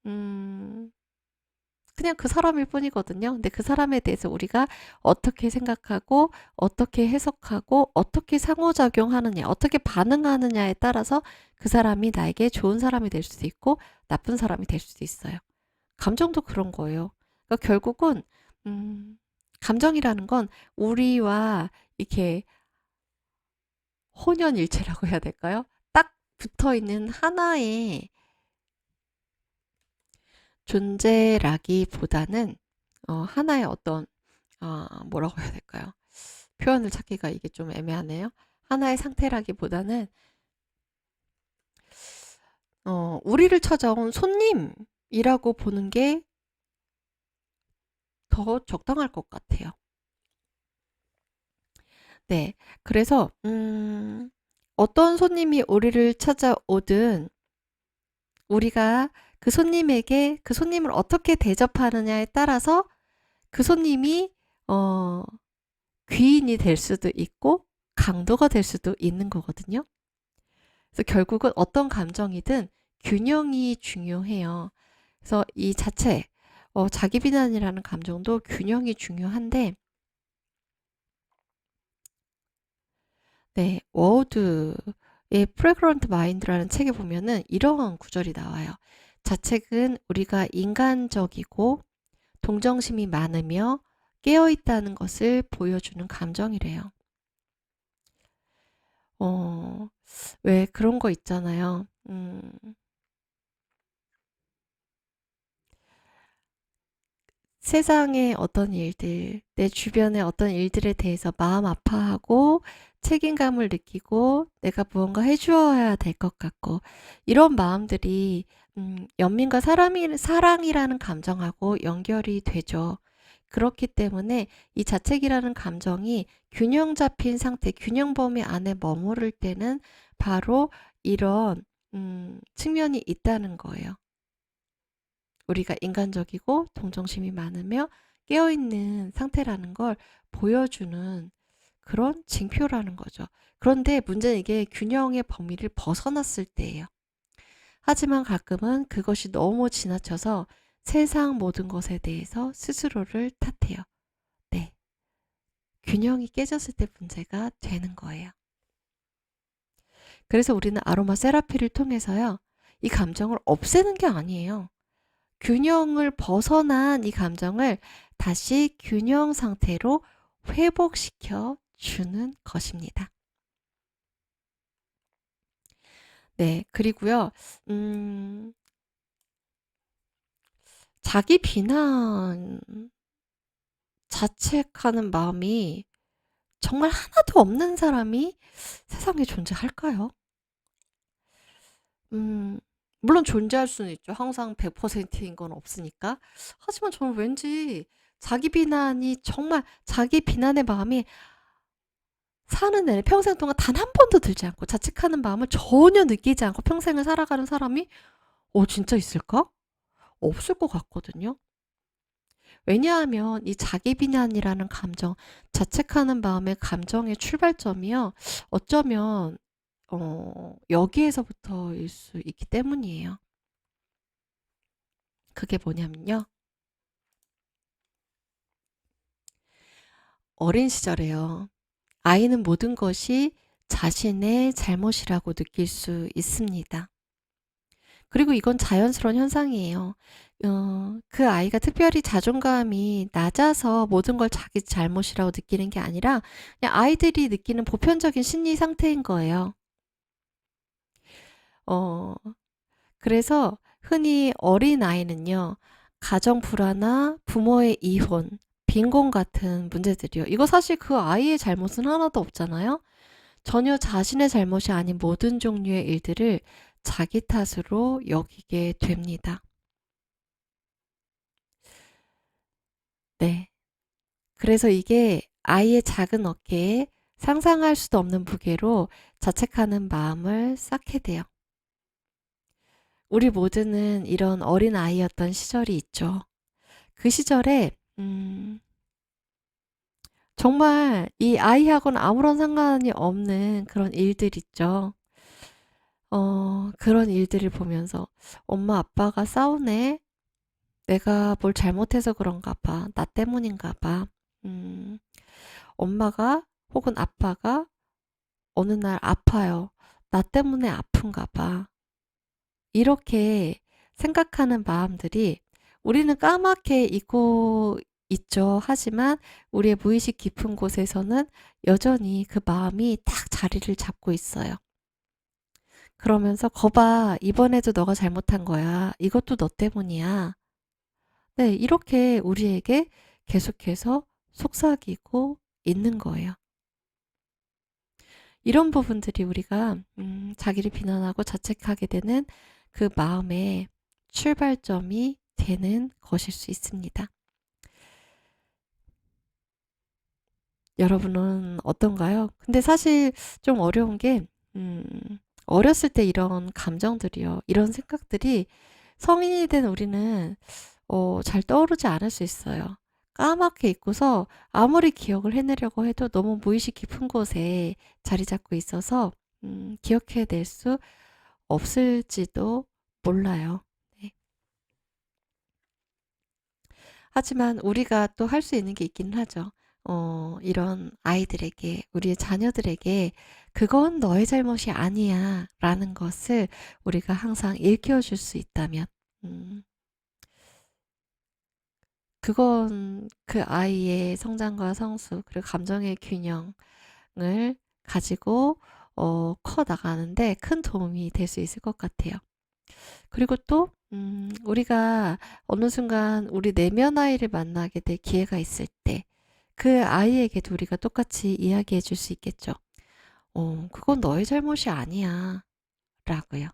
음, 그냥 그 사람일 뿐이거든요. 근데 그 사람에 대해서 우리가 어떻게 생각하고, 어떻게 해석하고, 어떻게 상호작용하느냐, 어떻게 반응하느냐에 따라서 그 사람이 나에게 좋은 사람이 될 수도 있고, 나쁜 사람이 될 수도 있어요. 감정도 그런 거예요. 그러니까 결국은, 감정이라는 건 우리와 이렇게 혼연일체라고 해야 될까요? 딱 붙어 있는 하나의 존재라기보다는 하나의 어떤 뭐라고 해야 될까요? 표현을 찾기가 이게 좀 애매하네요. 하나의 상태라기보다는 우리를 찾아온 손님이라고 보는 게 더 적당할 것 같아요. 네, 그래서 어떤 손님이 우리를 찾아오든 우리가 그 손님에게 그 손님을 어떻게 대접하느냐에 따라서 그 손님이 어, 귀인이 될 수도 있고 강도가 될 수도 있는 거거든요. 그래서 결국은 어떤 감정이든 균형이 중요해요. 그래서 이 자체, 자기 비난이라는 감정도 균형이 중요한데, 네, 워드의 프레그런트 마인드라는 책에 보면은 이러한 구절이 나와요. 자책은 우리가 인간적이고 동정심이 많으며 깨어있다는 것을 보여주는 감정이래요. 어, 왜 그런 거 있잖아요. 세상의 어떤 일들, 내 주변의 어떤 일들에 대해서 마음 아파하고 책임감을 느끼고 내가 무언가 해주어야 될 것 같고 이런 마음들이 연민과 사랑이라는 감정하고 연결이 되죠. 그렇기 때문에 이 자책이라는 감정이 균형 잡힌 상태, 균형 범위 안에 머무를 때는 바로 이런 측면이 있다는 거예요. 우리가 인간적이고 동정심이 많으며 깨어있는 상태라는 걸 보여주는 그런 징표라는 거죠. 그런데 문제는 이게 균형의 범위를 벗어났을 때예요. 하지만 가끔은 그것이 너무 지나쳐서 세상 모든 것에 대해서 스스로를 탓해요. 네. 균형이 깨졌을 때 문제가 되는 거예요. 그래서 우리는 아로마 세라피를 통해서요. 이 감정을 없애는 게 아니에요. 균형을 벗어난 이 감정을 다시 균형 상태로 회복시켜 주는 것입니다. 네, 그리고요, 자기 비난, 자책하는 마음이 정말 하나도 없는 사람이 세상에 존재할까요? 음, 물론 존재할 수는 있죠. 항상 100%인 건 없으니까. 하지만 저는 왠지 자기 비난이 정말 자기 비난의 마음이 사는 내내 평생 동안 단 한 번도 들지 않고 자책하는 마음을 전혀 느끼지 않고 평생을 살아가는 사람이 진짜 있을까? 없을 것 같거든요. 왜냐하면 이 자기 비난이라는 감정, 자책하는 마음의 감정의 출발점이요. 어쩌면 여기에서부터일 수 있기 때문이에요. 그게 뭐냐면요. 어린 시절에요. 아이는 모든 것이 자신의 잘못이라고 느낄 수 있습니다. 그리고 이건 자연스러운 현상이에요. 그 아이가 특별히 자존감이 낮아서 모든 걸 자기 잘못이라고 느끼는 게 아니라 그냥 아이들이 느끼는 보편적인 심리 상태인 거예요. 어 그래서 흔히 어린아이는요. 가정 불화나 부모의 이혼, 빈곤 같은 문제들이요. 이거 사실 그 아이의 잘못은 하나도 없잖아요. 전혀 자신의 잘못이 아닌 모든 종류의 일들을 자기 탓으로 여기게 됩니다. 네. 그래서 이게 아이의 작은 어깨에 상상할 수도 없는 무게로 자책하는 마음을 쌓게 돼요. 우리 모두는 이런 어린아이였던 시절이 있죠. 그 시절에 정말 이 아이하고는 아무런 상관이 없는 그런 일들 있죠. 그런 일들을 보면서 '엄마 아빠가 싸우네. 내가 뭘 잘못해서 그런가 봐. 나 때문인가 봐. 음 엄마가 혹은 아빠가 어느 날 아파요. 나 때문에 아픈가 봐.' 이렇게 생각하는 마음들이 우리는 까맣게 잊고 있죠. 하지만 우리의 무의식 깊은 곳에서는 여전히 그 마음이 딱 자리를 잡고 있어요. 그러면서 "거봐. 이번에도 너가 잘못한 거야. 이것도 너 때문이야." 네. 이렇게 우리에게 계속해서 속삭이고 있는 거예요. 이런 부분들이 우리가 자기를 비난하고 자책하게 되는 그 마음의 출발점이 되는 것일 수 있습니다. 여러분은 어떤가요? 근데 사실 좀 어려운 게 음 어렸을 때 이런 감정들이요. 이런 생각들이 성인이 된 우리는 잘 떠오르지 않을 수 있어요. 까맣게 잊고서 아무리 기억을 해내려고 해도 너무 무의식 깊은 곳에 자리 잡고 있어서 기억해낼 수 없을지도 몰라요. 네. 하지만 우리가 또 할 수 있는 게 있기는 하죠. 이런 아이들에게, 우리의 자녀들에게 "그건 너의 잘못이 아니야." 라는 것을 우리가 항상 일깨워 줄 수 있다면 음 그건 그 아이의 성장과 성숙 그리고 감정의 균형을 가지고 커 나가는데 큰 도움이 될 수 있을 것 같아요. 그리고 또 우리가 어느 순간 우리 내면 아이를 만나게 될 기회가 있을 때 그 아이에게도 우리가 똑같이 이야기해 줄 수 있겠죠. 그건 너의 잘못이 아니야." 라고요.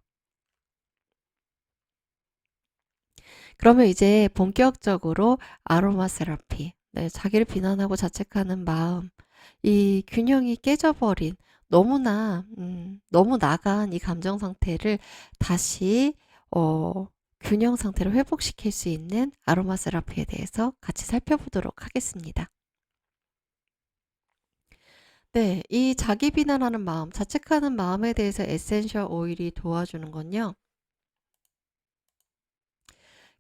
그러면 이제 본격적으로 아로마 세라피, 네, 자기를 비난하고 자책하는 마음, 이 균형이 깨져버린 너무 나간 이 감정 상태를 다시 균형 상태로 회복시킬 수 있는 아로마 세라피에 대해서 같이 살펴보도록 하겠습니다. 네, 이 자기 비난하는 마음, 자책하는 마음에 대해서 에센셜 오일이 도와주는 건요.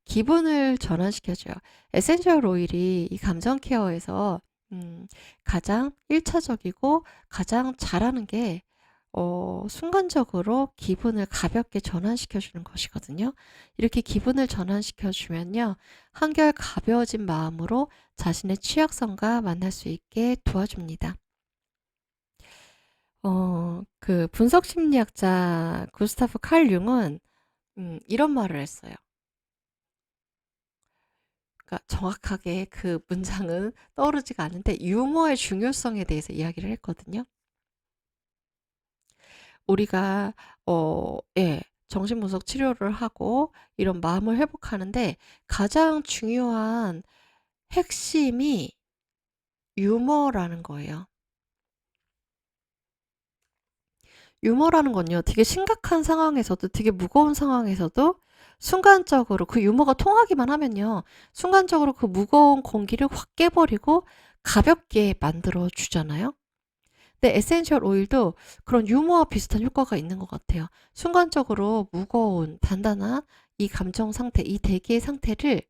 기분을 전환시켜줘요. 에센셜 오일이 이 감정 케어에서 가장 1차적이고 가장 잘하는 게 순간적으로 기분을 가볍게 전환시켜 주는 것이거든요. 이렇게 기분을 전환시켜 주면요. 한결 가벼워진 마음으로 자신의 취약성과 만날 수 있게 도와줍니다. 그 분석 심리학자 구스타프 칼 융은 이런 말을 했어요. 그러니까 정확하게 그 문장은 떠오르지가 않는데 유머의 중요성에 대해서 이야기를 했거든요. 우리가 예. 정신분석 치료를 하고 이런 마음을 회복하는데 가장 중요한 핵심이 유머라는 거예요. 유머라는 건요. 되게 심각한 상황에서도 되게 무거운 상황에서도 순간적으로 그 유머가 통하기만 하면요. 순간적으로 그 무거운 공기를 확 깨 버리고 가볍게 만들어 주잖아요. 근데 에센셜 오일도 그런 유무와 비슷한 효과가 있는 것 같아요. 순간적으로 무거운 단단한 이 감정 상태, 이 대기의 상태를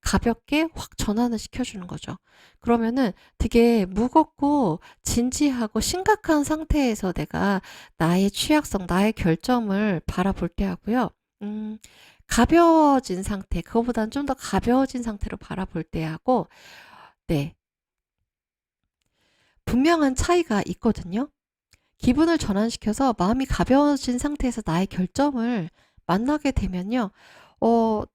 가볍게 확 전환을 시켜주는 거죠. 그러면은 되게 무겁고 진지하고 심각한 상태에서 내가 나의 취약성, 나의 결점을 바라볼 때 하고요. 음, 가벼워진 상태, 그거보다는 좀 더 가벼워진 상태로 바라볼 때 하고, 네, 분명한 차이가 있거든요. 기분을 전환시켜서 마음이 가벼워진 상태에서 나의 결점을 만나게 되면요.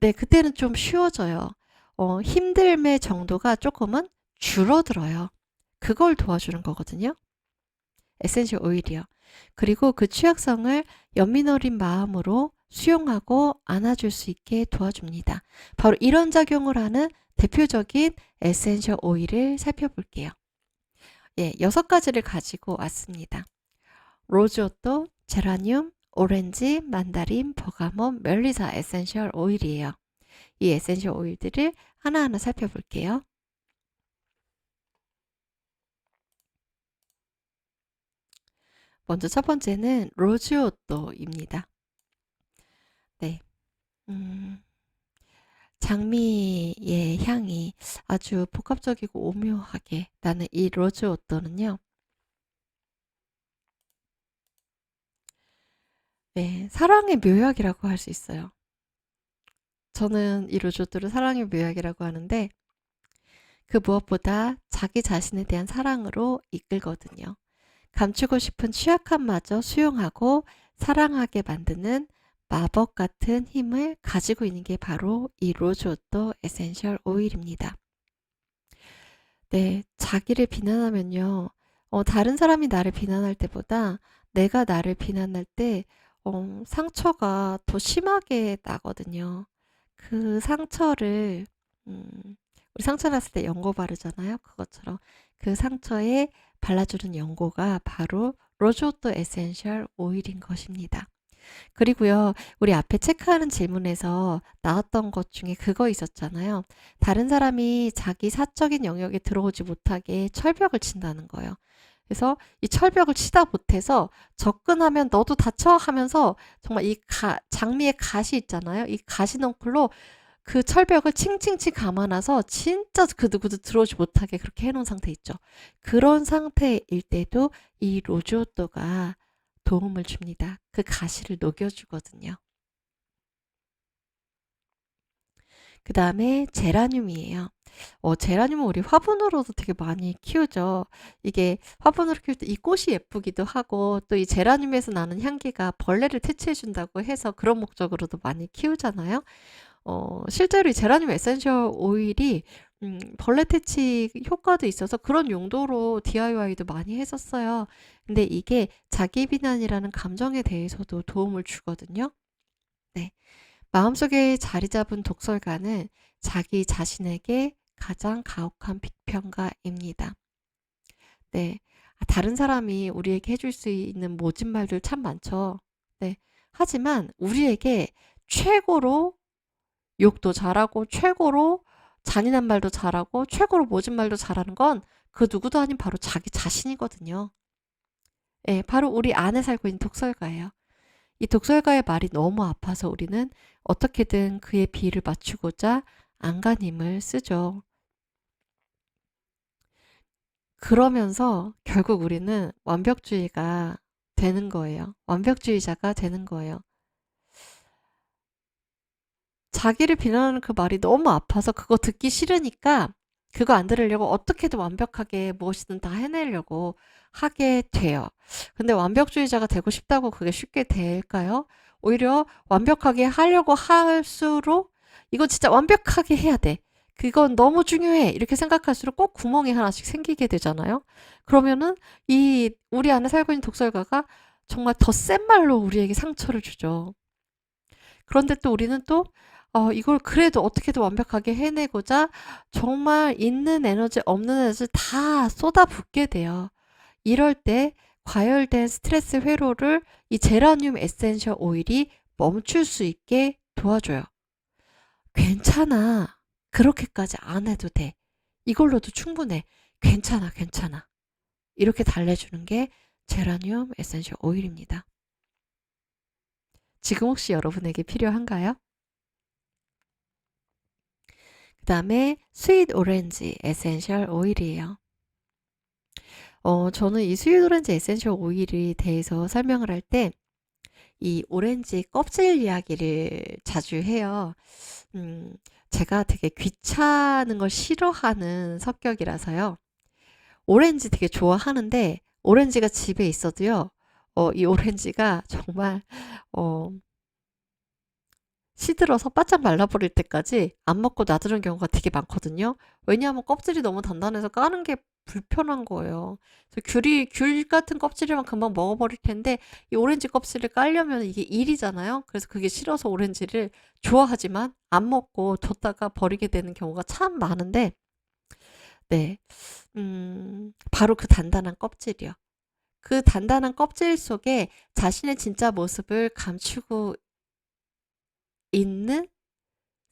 네, 그때는 좀 쉬워져요. 힘듦의 정도가 조금은 줄어들어요. 그걸 도와주는 거거든요. 에센셜 오일이요. 그리고 그 취약성을 연민 어린 마음으로 수용하고 안아줄 수 있게 도와줍니다. 바로 이런 작용을 하는 대표적인 에센셜 오일을 살펴볼게요. 예, 6가지를 가지고 왔습니다. 로즈오또, 제라늄, 오렌지, 만다린, 버가몬, 멜리사 에센셜 오일이에요. 이 에센셜 오일들을 하나하나 살펴볼게요. 먼저 첫 번째는 로즈오또입니다. 네. 장미의 향이 아주 복합적이고 오묘하게 나는 이 로즈오또는요. 네, 사랑의 묘약이라고 할 수 있어요. 저는 이 로즈오또를 사랑의 묘약이라고 하는데 그 무엇보다 자기 자신에 대한 사랑으로 이끌거든요. 감추고 싶은 취약함마저 수용하고 사랑하게 만드는 마법 같은 힘을 가지고 있는 게 바로 이 로즈오또 에센셜 오일입니다. 네, 자기를 비난하면요. 다른 사람이 나를 비난할 때보다 내가 나를 비난할 때 상처가 더 심하게 나거든요. 그 상처를 우리 상처 났을 때 연고 바르잖아요. 그것처럼 그 상처에 발라주는 연고가 바로 로즈오또 에센셜 오일인 것입니다. 그리고요, 우리 앞에 체크하는 질문에서 나왔던 것 중에 그거 있었잖아요. 다른 사람이 자기 사적인 영역에 들어오지 못하게 철벽을 친다는 거예요. 그래서 이 철벽을 치다 못해서 접근하면 너도 다쳐 하면서 정말 이 장미의 갓이 있잖아요. 이 가시넝쿨로 그 철벽을 칭칭칭 감아놔서 진짜 그 누구도 들어오지 못하게 그렇게 해놓은 상태 있죠. 그런 상태일 때도 이 로즈오또가 도움을 줍니다. 그 가시를 녹여주거든요. 그 다음에 제라늄이에요. 제라늄은 우리 화분으로도 되게 많이 키우죠. 이게 화분으로 키울 때 이 꽃이 예쁘기도 하고 또 이 제라늄에서 나는 향기가 벌레를 퇴치해준다고 해서 그런 목적으로도 많이 키우잖아요. 실제로 이 제라늄 에센셜 오일이 벌레 퇴치 효과도 있어서 그런 용도로 DIY도 많이 했었어요. 근데 이게 자기 비난이라는 감정에 대해서도 도움을 주거든요. 네. 마음속에 자리 잡은 독설가는 자기 자신에게 가장 가혹한 비평가입니다. 네. 다른 사람이 우리에게 해줄 수 있는 모진 말들 참 많죠. 네. 하지만 우리에게 최고로 욕도 잘하고 최고로 잔인한 말도 잘하고 최고로 모진 말도 잘하는 건 그 누구도 아닌 바로 자기 자신이거든요. 예, 바로 우리 안에 살고 있는 독설가예요. 이 독설가의 말이 너무 아파서 우리는 어떻게든 그의 비위를 맞추고자 안간힘을 쓰죠. 그러면서 결국 우리는 완벽주의가 되는 거예요. 완벽주의자가 되는 거예요. 자기를 비난하는 그 말이 너무 아파서 그거 듣기 싫으니까 그거 안 들으려고 어떻게든 완벽하게 무엇이든 다 해내려고 하게 돼요. 근데 완벽주의자가 되고 싶다고 그게 쉽게 될까요? 오히려 완벽하게 하려고 할수록 이건 진짜 완벽하게 해야 돼. 그건 너무 중요해. 이렇게 생각할수록 꼭 구멍이 하나씩 생기게 되잖아요. 그러면은 이 우리 안에 살고 있는 독설가가 정말 더 센 말로 우리에게 상처를 주죠. 그런데 또 우리는 또 이걸 그래도 어떻게든 완벽하게 해내고자 정말 있는 에너지 없는 에너지 다 쏟아붓게 돼요. 이럴 때 과열된 스트레스 회로를 이 제라늄 에센셜 오일이 멈출 수 있게 도와줘요. 괜찮아. 그렇게까지 안 해도 돼. 이걸로도 충분해. 괜찮아, 괜찮아. 이렇게 달래주는 게 제라늄 에센셜 오일입니다. 지금 혹시 여러분에게 필요한가요? 그 다음에 스윗 오렌지 에센셜 오일이에요. 저는 이 스윗 오렌지 에센셜 오일에 대해서 설명을 할 때 이 오렌지 껍질 이야기를 자주 해요. 음, 제가 되게 귀찮은 걸 싫어하는 성격이라서요. 오렌지 되게 좋아하는데 오렌지가 집에 있어도요. 이 오렌지가 정말 어, 시들어서 바짝 말라버릴 때까지 안 먹고 놔두는 경우가 되게 많거든요. 왜냐하면 껍질이 너무 단단해서 까는 게 불편한 거예요. 그래서 귤 같은 껍질이면 금방 먹어버릴 텐데 이 오렌지 껍질을 깔려면 이게 일이잖아요. 그래서 그게 싫어서 오렌지를 좋아하지만 안 먹고 뒀다가 버리게 되는 경우가 참 많은데 네, 바로 그 단단한 껍질이요. 그 단단한 껍질 속에 자신의 진짜 모습을 감추고 있는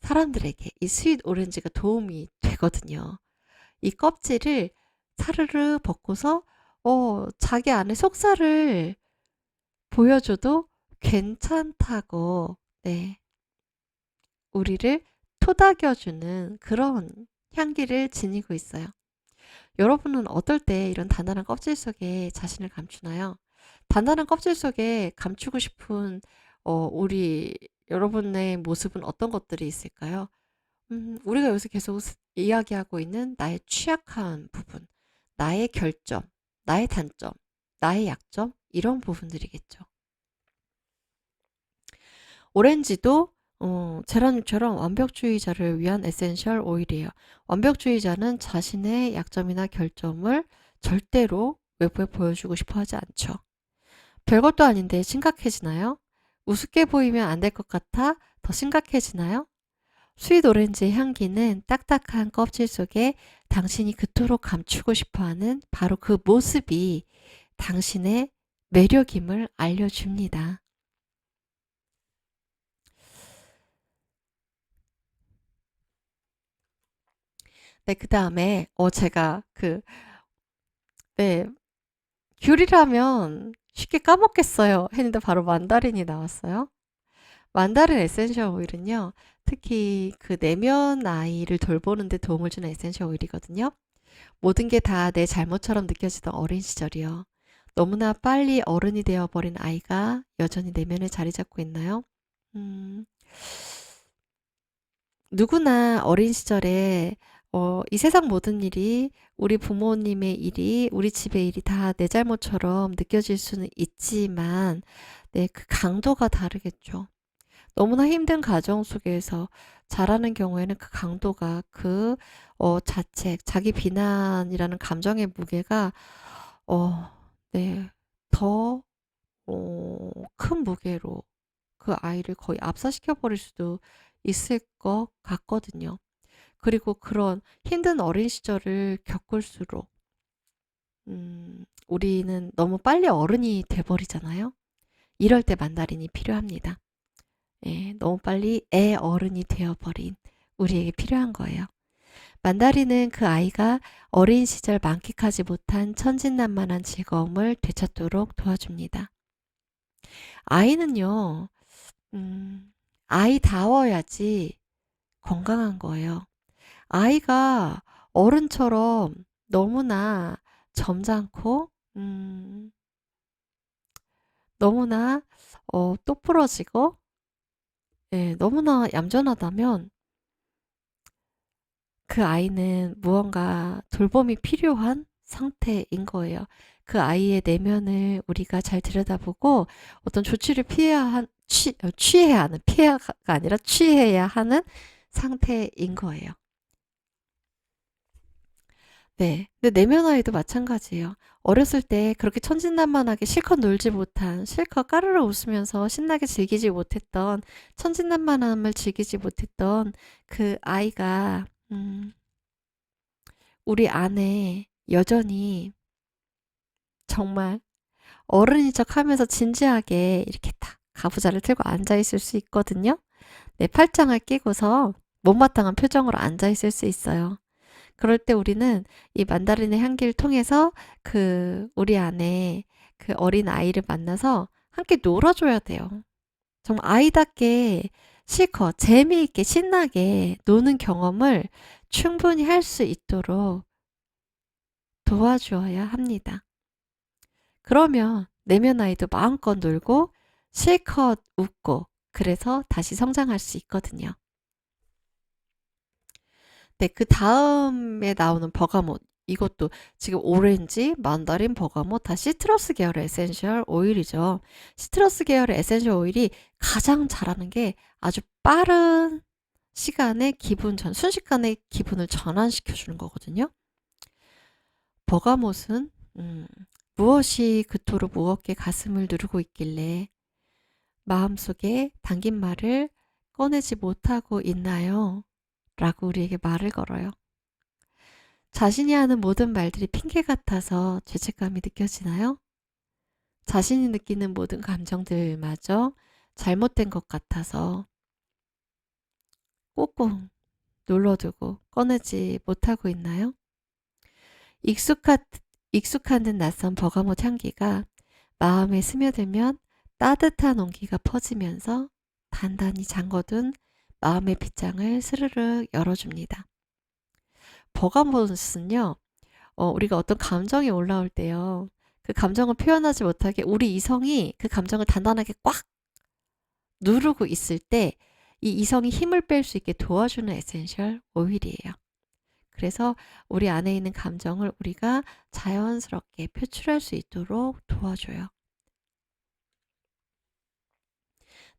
사람들에게 이 스윗 오렌지가 도움이 되거든요. 이 껍질을 사르르 벗고서 자기 안에 속살을 보여줘도 괜찮다고 네, 우리를 토닥여주는 그런 향기를 지니고 있어요. 여러분은 어떨 때 이런 단단한 껍질 속에 자신을 감추나요? 단단한 껍질 속에 감추고 싶은 우리 여러분의 모습은 어떤 것들이 있을까요? 우리가 여기서 계속 이야기하고 있는 나의 취약한 부분, 나의 결점, 나의 단점, 나의 약점, 이런 부분들이겠죠. 오렌지도 제라늄처럼 완벽주의자를 위한 에센셜 오일이에요. 완벽주의자는 자신의 약점이나 결점을 절대로 외부에 보여주고 싶어 하지 않죠. 별것도 아닌데 심각해지나요? 우습게 보이면 안 될 것 같아 더 심각해지나요? 스윗 오렌지의 향기는 딱딱한 껍질 속에 당신이 그토록 감추고 싶어하는 바로 그 모습이 당신의 매력임을 알려줍니다. 네, 그 다음에 제가 네, 귤이라면 쉽게 까먹겠어요 했는데 바로 만다린이 나왔어요. 만다린 에센셜 오일은요, 특히 그 내면 아이를 돌보는 데 도움을 주는 에센셜 오일이거든요. 모든 게 다 내 잘못처럼 느껴지던 어린 시절이요. 너무나 빨리 어른이 되어버린 아이가 여전히 내면에 자리 잡고 있나요? 음, 누구나 어린 시절에 이 세상 모든 일이 우리 부모님의 일이 우리 집의 일이 다 내 잘못처럼 느껴질 수는 있지만 네, 그 강도가 다르겠죠. 너무나 힘든 가정 속에서 자라는 경우에는 그 강도가 자책, 자기 비난이라는 감정의 무게가 어, 네, 더 큰 무게로 그 아이를 거의 압사시켜 버릴 수도 있을 것 같거든요. 그리고 그런 힘든 어린 시절을 겪을수록 우리는 너무 빨리 어른이 돼버리잖아요. 이럴 때 만다린이 필요합니다. 예, 너무 빨리 애 어른이 되어버린 우리에게 필요한 거예요. 만다린은 그 아이가 어린 시절 만끽하지 못한 천진난만한 즐거움을 되찾도록 도와줍니다. 아이는요, 아이다워야지 건강한 거예요. 아이가 어른처럼 너무나 점잖고, 너무나 똑부러지고, 예, 너무나 얌전하다면 그 아이는 무언가 돌봄이 필요한 상태인 거예요. 그 아이의 내면을 우리가 잘 들여다보고 어떤 조치를 취해야 하는, 피해가 아니라 취해야 하는 상태인 거예요. 네. 근데 내면 아이도 마찬가지예요. 어렸을 때 그렇게 천진난만하게 실컷 놀지 못한, 실컷 까르르 웃으면서 신나게 즐기지 못했던, 천진난만함을 즐기지 못했던 그 아이가, 우리 안에 여전히 정말 어른인 척 하면서 진지하게 이렇게 딱 가부좌를 들고 앉아 있을 수 있거든요. 네, 팔짱을 끼고서 못마땅한 표정으로 앉아 있을 수 있어요. 그럴 때 우리는 이 만다린의 향기를 통해서 우리 안에 그 어린아이를 만나서 함께 놀아줘야 돼요. 정말 아이답게 실컷 재미있게 신나게 노는 경험을 충분히 할 수 있도록 도와주어야 합니다. 그러면 내면 아이도 마음껏 놀고 실컷 웃고 그래서 다시 성장할 수 있거든요. 네, 그 다음에 나오는 버가못. 이것도 지금 오렌지, 만다린, 버가못 다 시트러스 계열의 에센셜 오일이죠. 시트러스 계열의 에센셜 오일이 가장 잘하는 게 아주 빠른 시간에 순식간에 기분을 전환시켜 주는 거거든요. 버가못은 무엇이 그토록 무겁게 가슴을 누르고 있길래 마음속에 담긴 말을 꺼내지 못하고 있나요? 라고 우리에게 말을 걸어요. 자신이 하는 모든 말들이 핑계 같아서 죄책감이 느껴지나요? 자신이 느끼는 모든 감정들마저 잘못된 것 같아서 꽁꽁 눌러두고 꺼내지 못하고 있나요? 익숙한 듯 낯선 버가못 향기가 마음에 스며들면 따뜻한 온기가 퍼지면서 단단히 잠궈둔 마음의 빗장을 스르륵 열어줍니다. 버가못은요, 우리가 어떤 감정이 올라올 때요, 그 감정을 표현하지 못하게 우리 이성이 그 감정을 단단하게 꽉 누르고 있을 때 이 이성이 힘을 뺄 수 있게 도와주는 에센셜 오일이에요. 그래서 우리 안에 있는 감정을 우리가 자연스럽게 표출할 수 있도록 도와줘요.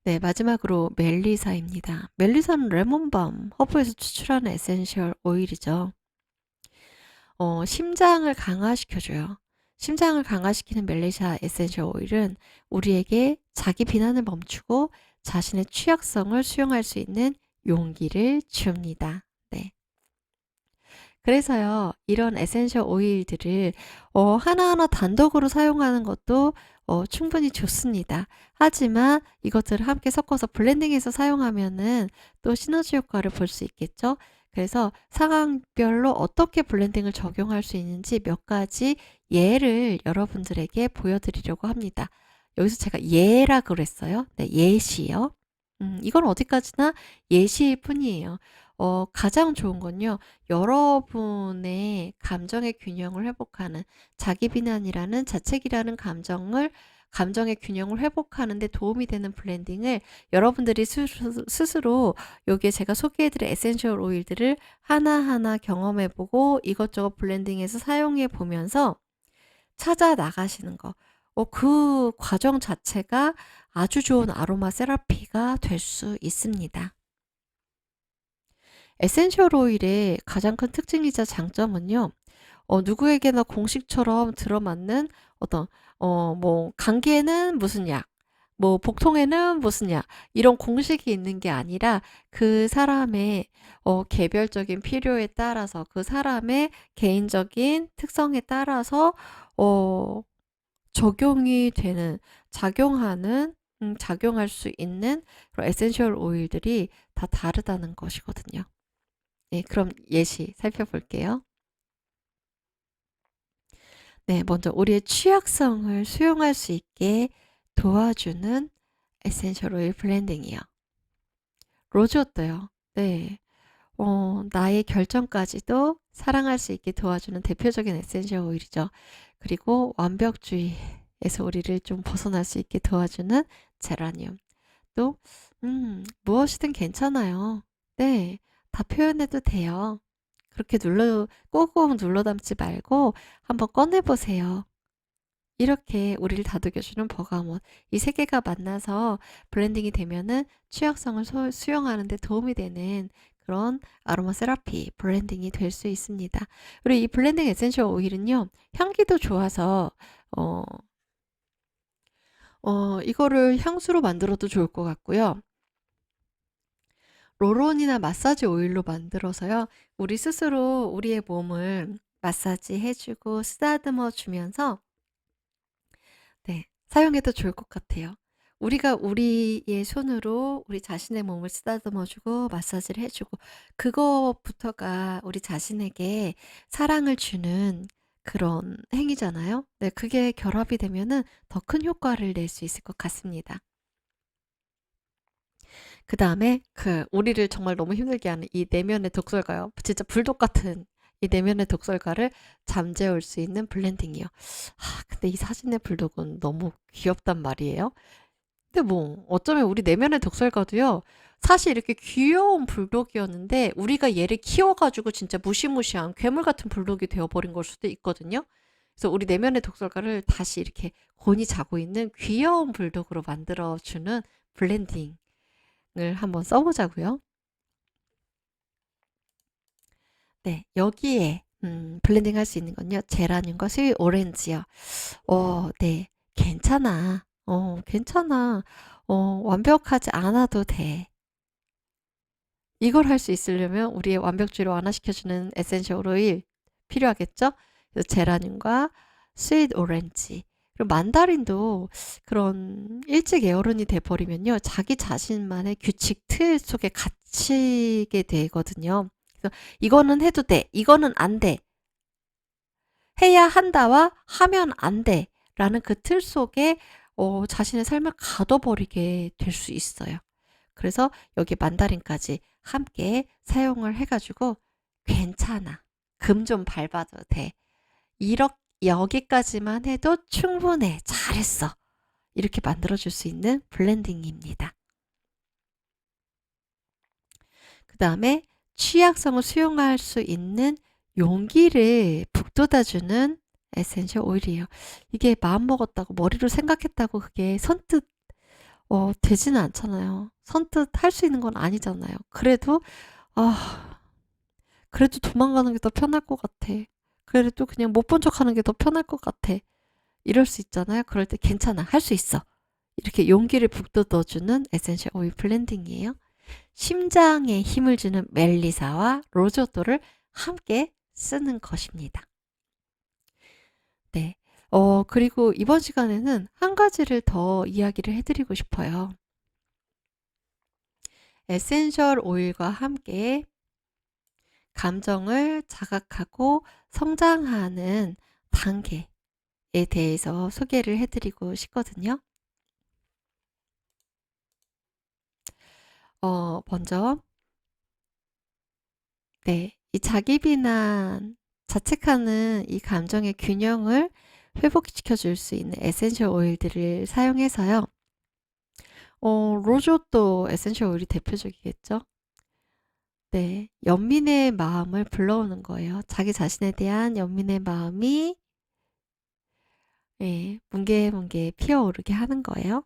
네, 마지막으로 멜리사입니다. 멜리사는 레몬밤, 허브에서 추출하는 에센셜 오일이죠. 심장을 강화시켜줘요. 심장을 강화시키는 멜리사 에센셜 오일은 우리에게 자기 비난을 멈추고 자신의 취약성을 수용할 수 있는 용기를 줍니다. 네. 그래서요, 이런 에센셜 오일들을 하나하나 단독으로 사용하는 것도 충분히 좋습니다. 하지만 이것들을 함께 섞어서 블렌딩해서 사용하면은 또 시너지 효과를 볼 수 있겠죠. 그래서 상황별로 어떻게 블렌딩을 적용할 수 있는지 몇 가지 예를 여러분들에게 보여드리려고 합니다. 여기서 제가 예라 그랬어요. 네, 예시요. 이건 어디까지나 예시일 뿐이에요. 가장 좋은 건요, 여러분의 감정의 균형을 회복하는 자기 비난이라는 자책이라는 감정의 균형을 회복하는 데 도움이 되는 블렌딩을 여러분들이 스스로 여기에 제가 소개해드린 에센셜 오일들을 하나하나 경험해보고 이것저것 블렌딩해서 사용해 보면서 찾아 나가시는 거. 그 과정 자체가 아주 좋은 아로마 세라피가 될 수 있습니다. 에센셜 오일의 가장 큰 특징이자 장점은요, 누구에게나 공식처럼 들어맞는 어떤, 뭐, 감기에는 무슨 약, 뭐, 복통에는 무슨 약, 이런 공식이 있는 게 아니라 그 사람의 개별적인 필요에 따라서 그 사람의 개인적인 특성에 따라서 적용이 되는, 작용할 수 있는 그런 에센셜 오일들이 다 다르다는 것이거든요. 네, 그럼 예시 살펴볼게요. 네, 먼저 우리의 취약성을 수용할 수 있게 도와주는 에센셜 오일 블렌딩이요. 로즈워터요. 네, 나의 결정까지도 사랑할 수 있게 도와주는 대표적인 에센셜 오일이죠. 그리고 완벽주의에서 우리를 좀 벗어날 수 있게 도와주는 제라늄. 또, 무엇이든 괜찮아요. 네, 다 표현해도 돼요. 그렇게 꾹꾹 눌러 담지 말고 한번 꺼내보세요. 이렇게 우리를 다독여주는 버가못. 이 세 개가 만나서 블렌딩이 되면은 취약성을 수용하는 데 도움이 되는 그런 아로마 세라피 블렌딩이 될 수 있습니다. 그리고 이 블렌딩 에센셜 오일은요, 향기도 좋아서, 이거를 향수로 만들어도 좋을 것 같고요. 롤온이나 마사지 오일로 만들어서요, 우리 스스로 우리의 몸을 마사지 해주고 쓰다듬어 주면서 네, 사용해도 좋을 것 같아요. 우리가 우리의 손으로 우리 자신의 몸을 쓰다듬어 주고 마사지를 해 주고 그것부터가 우리 자신에게 사랑을 주는 그런 행위잖아요. 네, 그게 결합이 되면은 더 큰 효과를 낼 수 있을 것 같습니다. 그다음에 우리를 정말 너무 힘들게 하는 이 내면의 독설가요. 진짜 불독 같은 이 내면의 독설가를 잠재울 수 있는 블렌딩이요. 근데 이 사진의 불독은 너무 귀엽단 말이에요. 근데 뭐 어쩌면 우리 내면의 독설가도요. 사실 이렇게 귀여운 불독이었는데 우리가 얘를 키워가지고 진짜 무시무시한 괴물 같은 불독이 되어버린 걸 수도 있거든요. 그래서 우리 내면의 독설가를 다시 이렇게 곤히 자고 있는 귀여운 불독으로 만들어주는 블렌딩 을 한번 써보자고요. 네, 여기에 블렌딩 할 수 있는 건요. 제라늄과 스윗 오렌지요. 네, 괜찮아. 괜찮아. 완벽하지 않아도 돼. 이걸 할 수 있으려면 우리의 완벽주의를 완화시켜주는 에센셜 오일 필요하겠죠? 그래서 제라늄과 스윗 오렌지 그리고 만다린도 그런 일찍 애어른이 돼버리면요. 자기 자신만의 규칙 틀 속에 갇히게 되거든요. 그래서 이거는 해도 돼. 이거는 안 돼. 해야 한다와 하면 안 돼. 라는 그 틀 속에 자신의 삶을 가둬버리게 될 수 있어요. 그래서 여기 만다린까지 함께 사용을 해가지고 괜찮아. 금 좀 밟아도 돼. 여기까지만 해도 충분해. 잘했어. 이렇게 만들어줄 수 있는 블렌딩입니다. 그 다음에 취약성을 수용할 수 있는 용기를 북돋아주는 에센셜 오일이에요. 이게 마음먹었다고 머리로 생각했다고 그게 선뜻 되지는 않잖아요. 선뜻 할 수 있는 건 아니잖아요. 그래도 도망가는 게 더 편할 것 같아. 그래도 그냥 못 본 척 하는 게 더 편할 것 같아. 이럴 수 있잖아요. 그럴 때 괜찮아. 할 수 있어. 이렇게 용기를 북돋워주는 에센셜 오일 블렌딩이에요. 심장에 힘을 주는 멜리사와 로즈오토를 함께 쓰는 것입니다. 네. 그리고 이번 시간에는 한 가지를 더 이야기를 해드리고 싶어요. 에센셜 오일과 함께 감정을 자각하고 성장하는 단계에 대해서 소개를 해드리고 싶거든요. 먼저 네, 이 자기 비난, 자책하는 이 감정의 균형을 회복시켜 줄 수 있는 에센셜 오일들을 사용해서요. 로즈오또 에센셜 오일이 대표적이겠죠? 네, 연민의 마음을 불러오는 거예요. 자기 자신에 대한 연민의 마음이 뭉게뭉게 피어오르게 하는 거예요.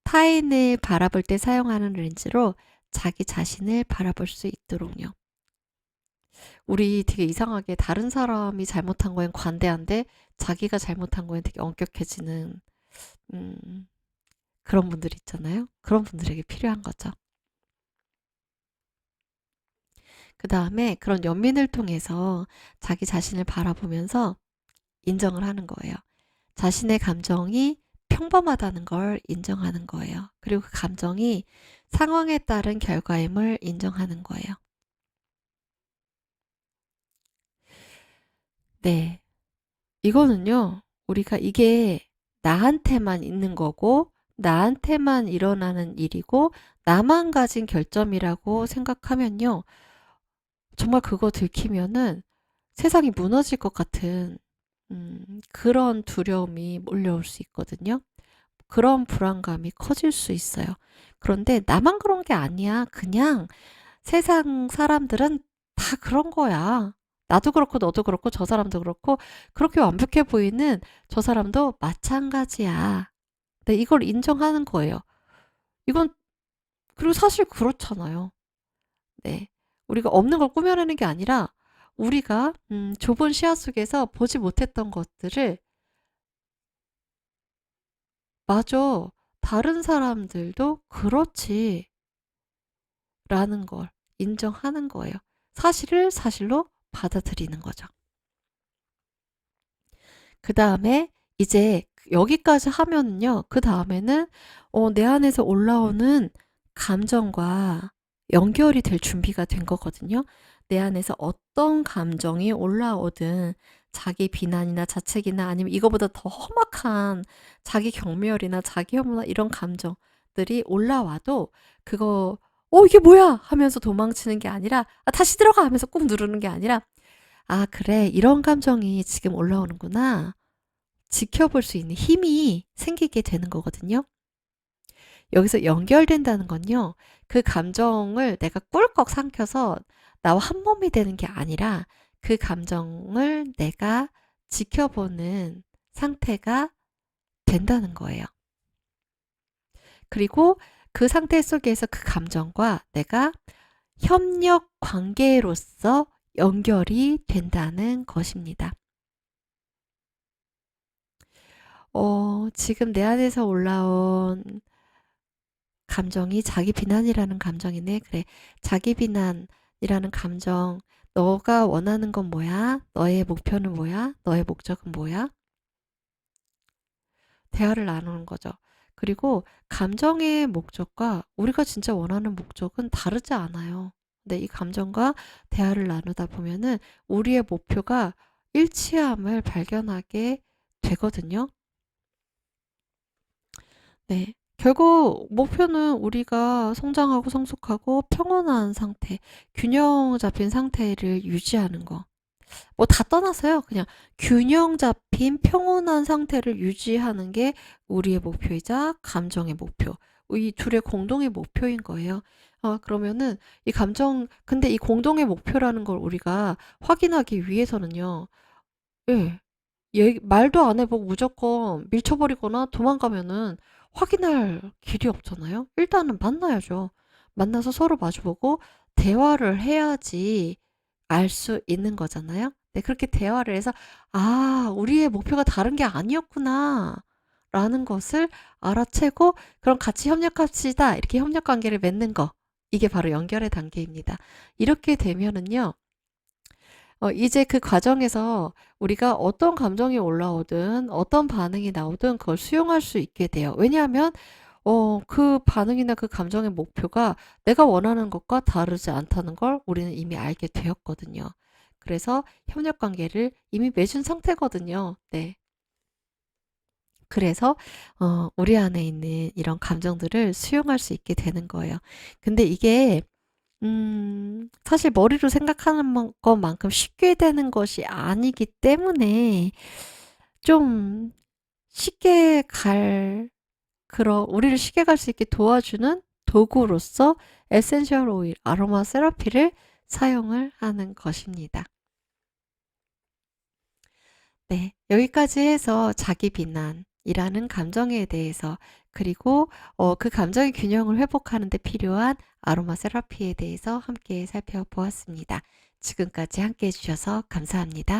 타인을 바라볼 때 사용하는 렌즈로 자기 자신을 바라볼 수 있도록요. 우리 되게 이상하게 다른 사람이 잘못한 거엔 관대한데 자기가 잘못한 거엔 되게 엄격해지는 그런 분들 있잖아요. 그런 분들에게 필요한 거죠. 그 다음에 그런 연민을 통해서 자기 자신을 바라보면서 인정을 하는 거예요. 자신의 감정이 평범하다는 걸 인정하는 거예요. 그리고 그 감정이 상황에 따른 결과임을 인정하는 거예요. 네. 이거는요, 우리가 이게 나한테만 있는 거고, 나한테만 일어나는 일이고, 나만 가진 결점이라고 생각하면요, 정말 그거 들키면은 세상이 무너질 것 같은 그런 두려움이 몰려올 수 있거든요. 그런 불안감이 커질 수 있어요. 그런데 나만 그런 게 아니야. 그냥 세상 사람들은 다 그런 거야. 나도 그렇고 너도 그렇고 저 사람도 그렇고 그렇게 완벽해 보이는 저 사람도 마찬가지야. 네, 이걸 인정하는 거예요. 이건 그리고 사실 그렇잖아요. 네. 우리가 없는 걸 꾸며내는 게 아니라 우리가 좁은 시야 속에서 보지 못했던 것들을 맞아. 다른 사람들도 그렇지. 라는 걸 인정하는 거예요. 사실을 사실로 받아들이는 거죠. 그 다음에 이제 여기까지 하면은요. 그 다음에는 내 안에서 올라오는 감정과 연결이 될 준비가 된 거거든요. 내 안에서 어떤 감정이 올라오든 자기 비난이나 자책이나 아니면 이거보다 더 험악한 자기 경멸이나 자기 혐오나 이런 감정들이 올라와도 그거 이게 뭐야 하면서 도망치는 게 아니라 다시 들어가 하면서 꾹 누르는 게 아니라 그래 이런 감정이 지금 올라오는구나 지켜볼 수 있는 힘이 생기게 되는 거거든요. 여기서 연결된다는 건요. 그 감정을 내가 꿀꺽 삼켜서 나와 한 몸이 되는 게 아니라 그 감정을 내가 지켜보는 상태가 된다는 거예요. 그리고 그 상태 속에서 그 감정과 내가 협력 관계로서 연결이 된다는 것입니다. 지금 내 안에서 올라온 감정이 자기 비난이라는 감정이네. 그래. 자기 비난이라는 감정. 너가 원하는 건 뭐야? 너의 목표는 뭐야? 너의 목적은 뭐야? 대화를 나누는 거죠. 그리고 감정의 목적과 우리가 진짜 원하는 목적은 다르지 않아요. 근데 이 감정과 대화를 나누다 보면은 우리의 목표가 일치함을 발견하게 되거든요. 네. 결국 목표는 우리가 성장하고 성숙하고 평온한 상태, 균형 잡힌 상태를 유지하는 거. 뭐 다 떠나서요. 그냥 균형 잡힌 평온한 상태를 유지하는 게 우리의 목표이자 감정의 목표. 이 둘의 공동의 목표인 거예요. 그러면은 근데 이 공동의 목표라는 걸 우리가 확인하기 위해서는요. 예. 말도 안 해보고 무조건 밀쳐버리거나 도망가면은 확인할 길이 없잖아요. 일단은 만나야죠. 만나서 서로 마주보고 대화를 해야지 알 수 있는 거잖아요. 네, 그렇게 대화를 해서 우리의 목표가 다른 게 아니었구나 라는 것을 알아채고 그럼 같이 협력합시다. 이렇게 협력 관계를 맺는 거. 이게 바로 연결의 단계입니다. 이렇게 되면은요. 이제 그 과정에서 우리가 어떤 감정이 올라오든 어떤 반응이 나오든 그걸 수용할 수 있게 돼요. 왜냐하면 그 반응이나 그 감정의 목표가 내가 원하는 것과 다르지 않다는 걸 우리는 이미 알게 되었거든요. 그래서 협력 관계를 이미 맺은 상태거든요. 네. 그래서 우리 안에 있는 이런 감정들을 수용할 수 있게 되는 거예요. 근데 이게 사실 머리로 생각하는 것만큼 쉽게 되는 것이 아니기 때문에 좀 쉽게 우리를 쉽게 갈 수 있게 도와주는 도구로서 에센셜 오일, 아로마 세라피를 사용을 하는 것입니다. 네, 여기까지 해서 자기 비난이라는 감정에 대해서 그리고 그 감정의 균형을 회복하는 데 필요한 아로마 세라피에 대해서 함께 살펴보았습니다. 지금까지 함께 해주셔서 감사합니다.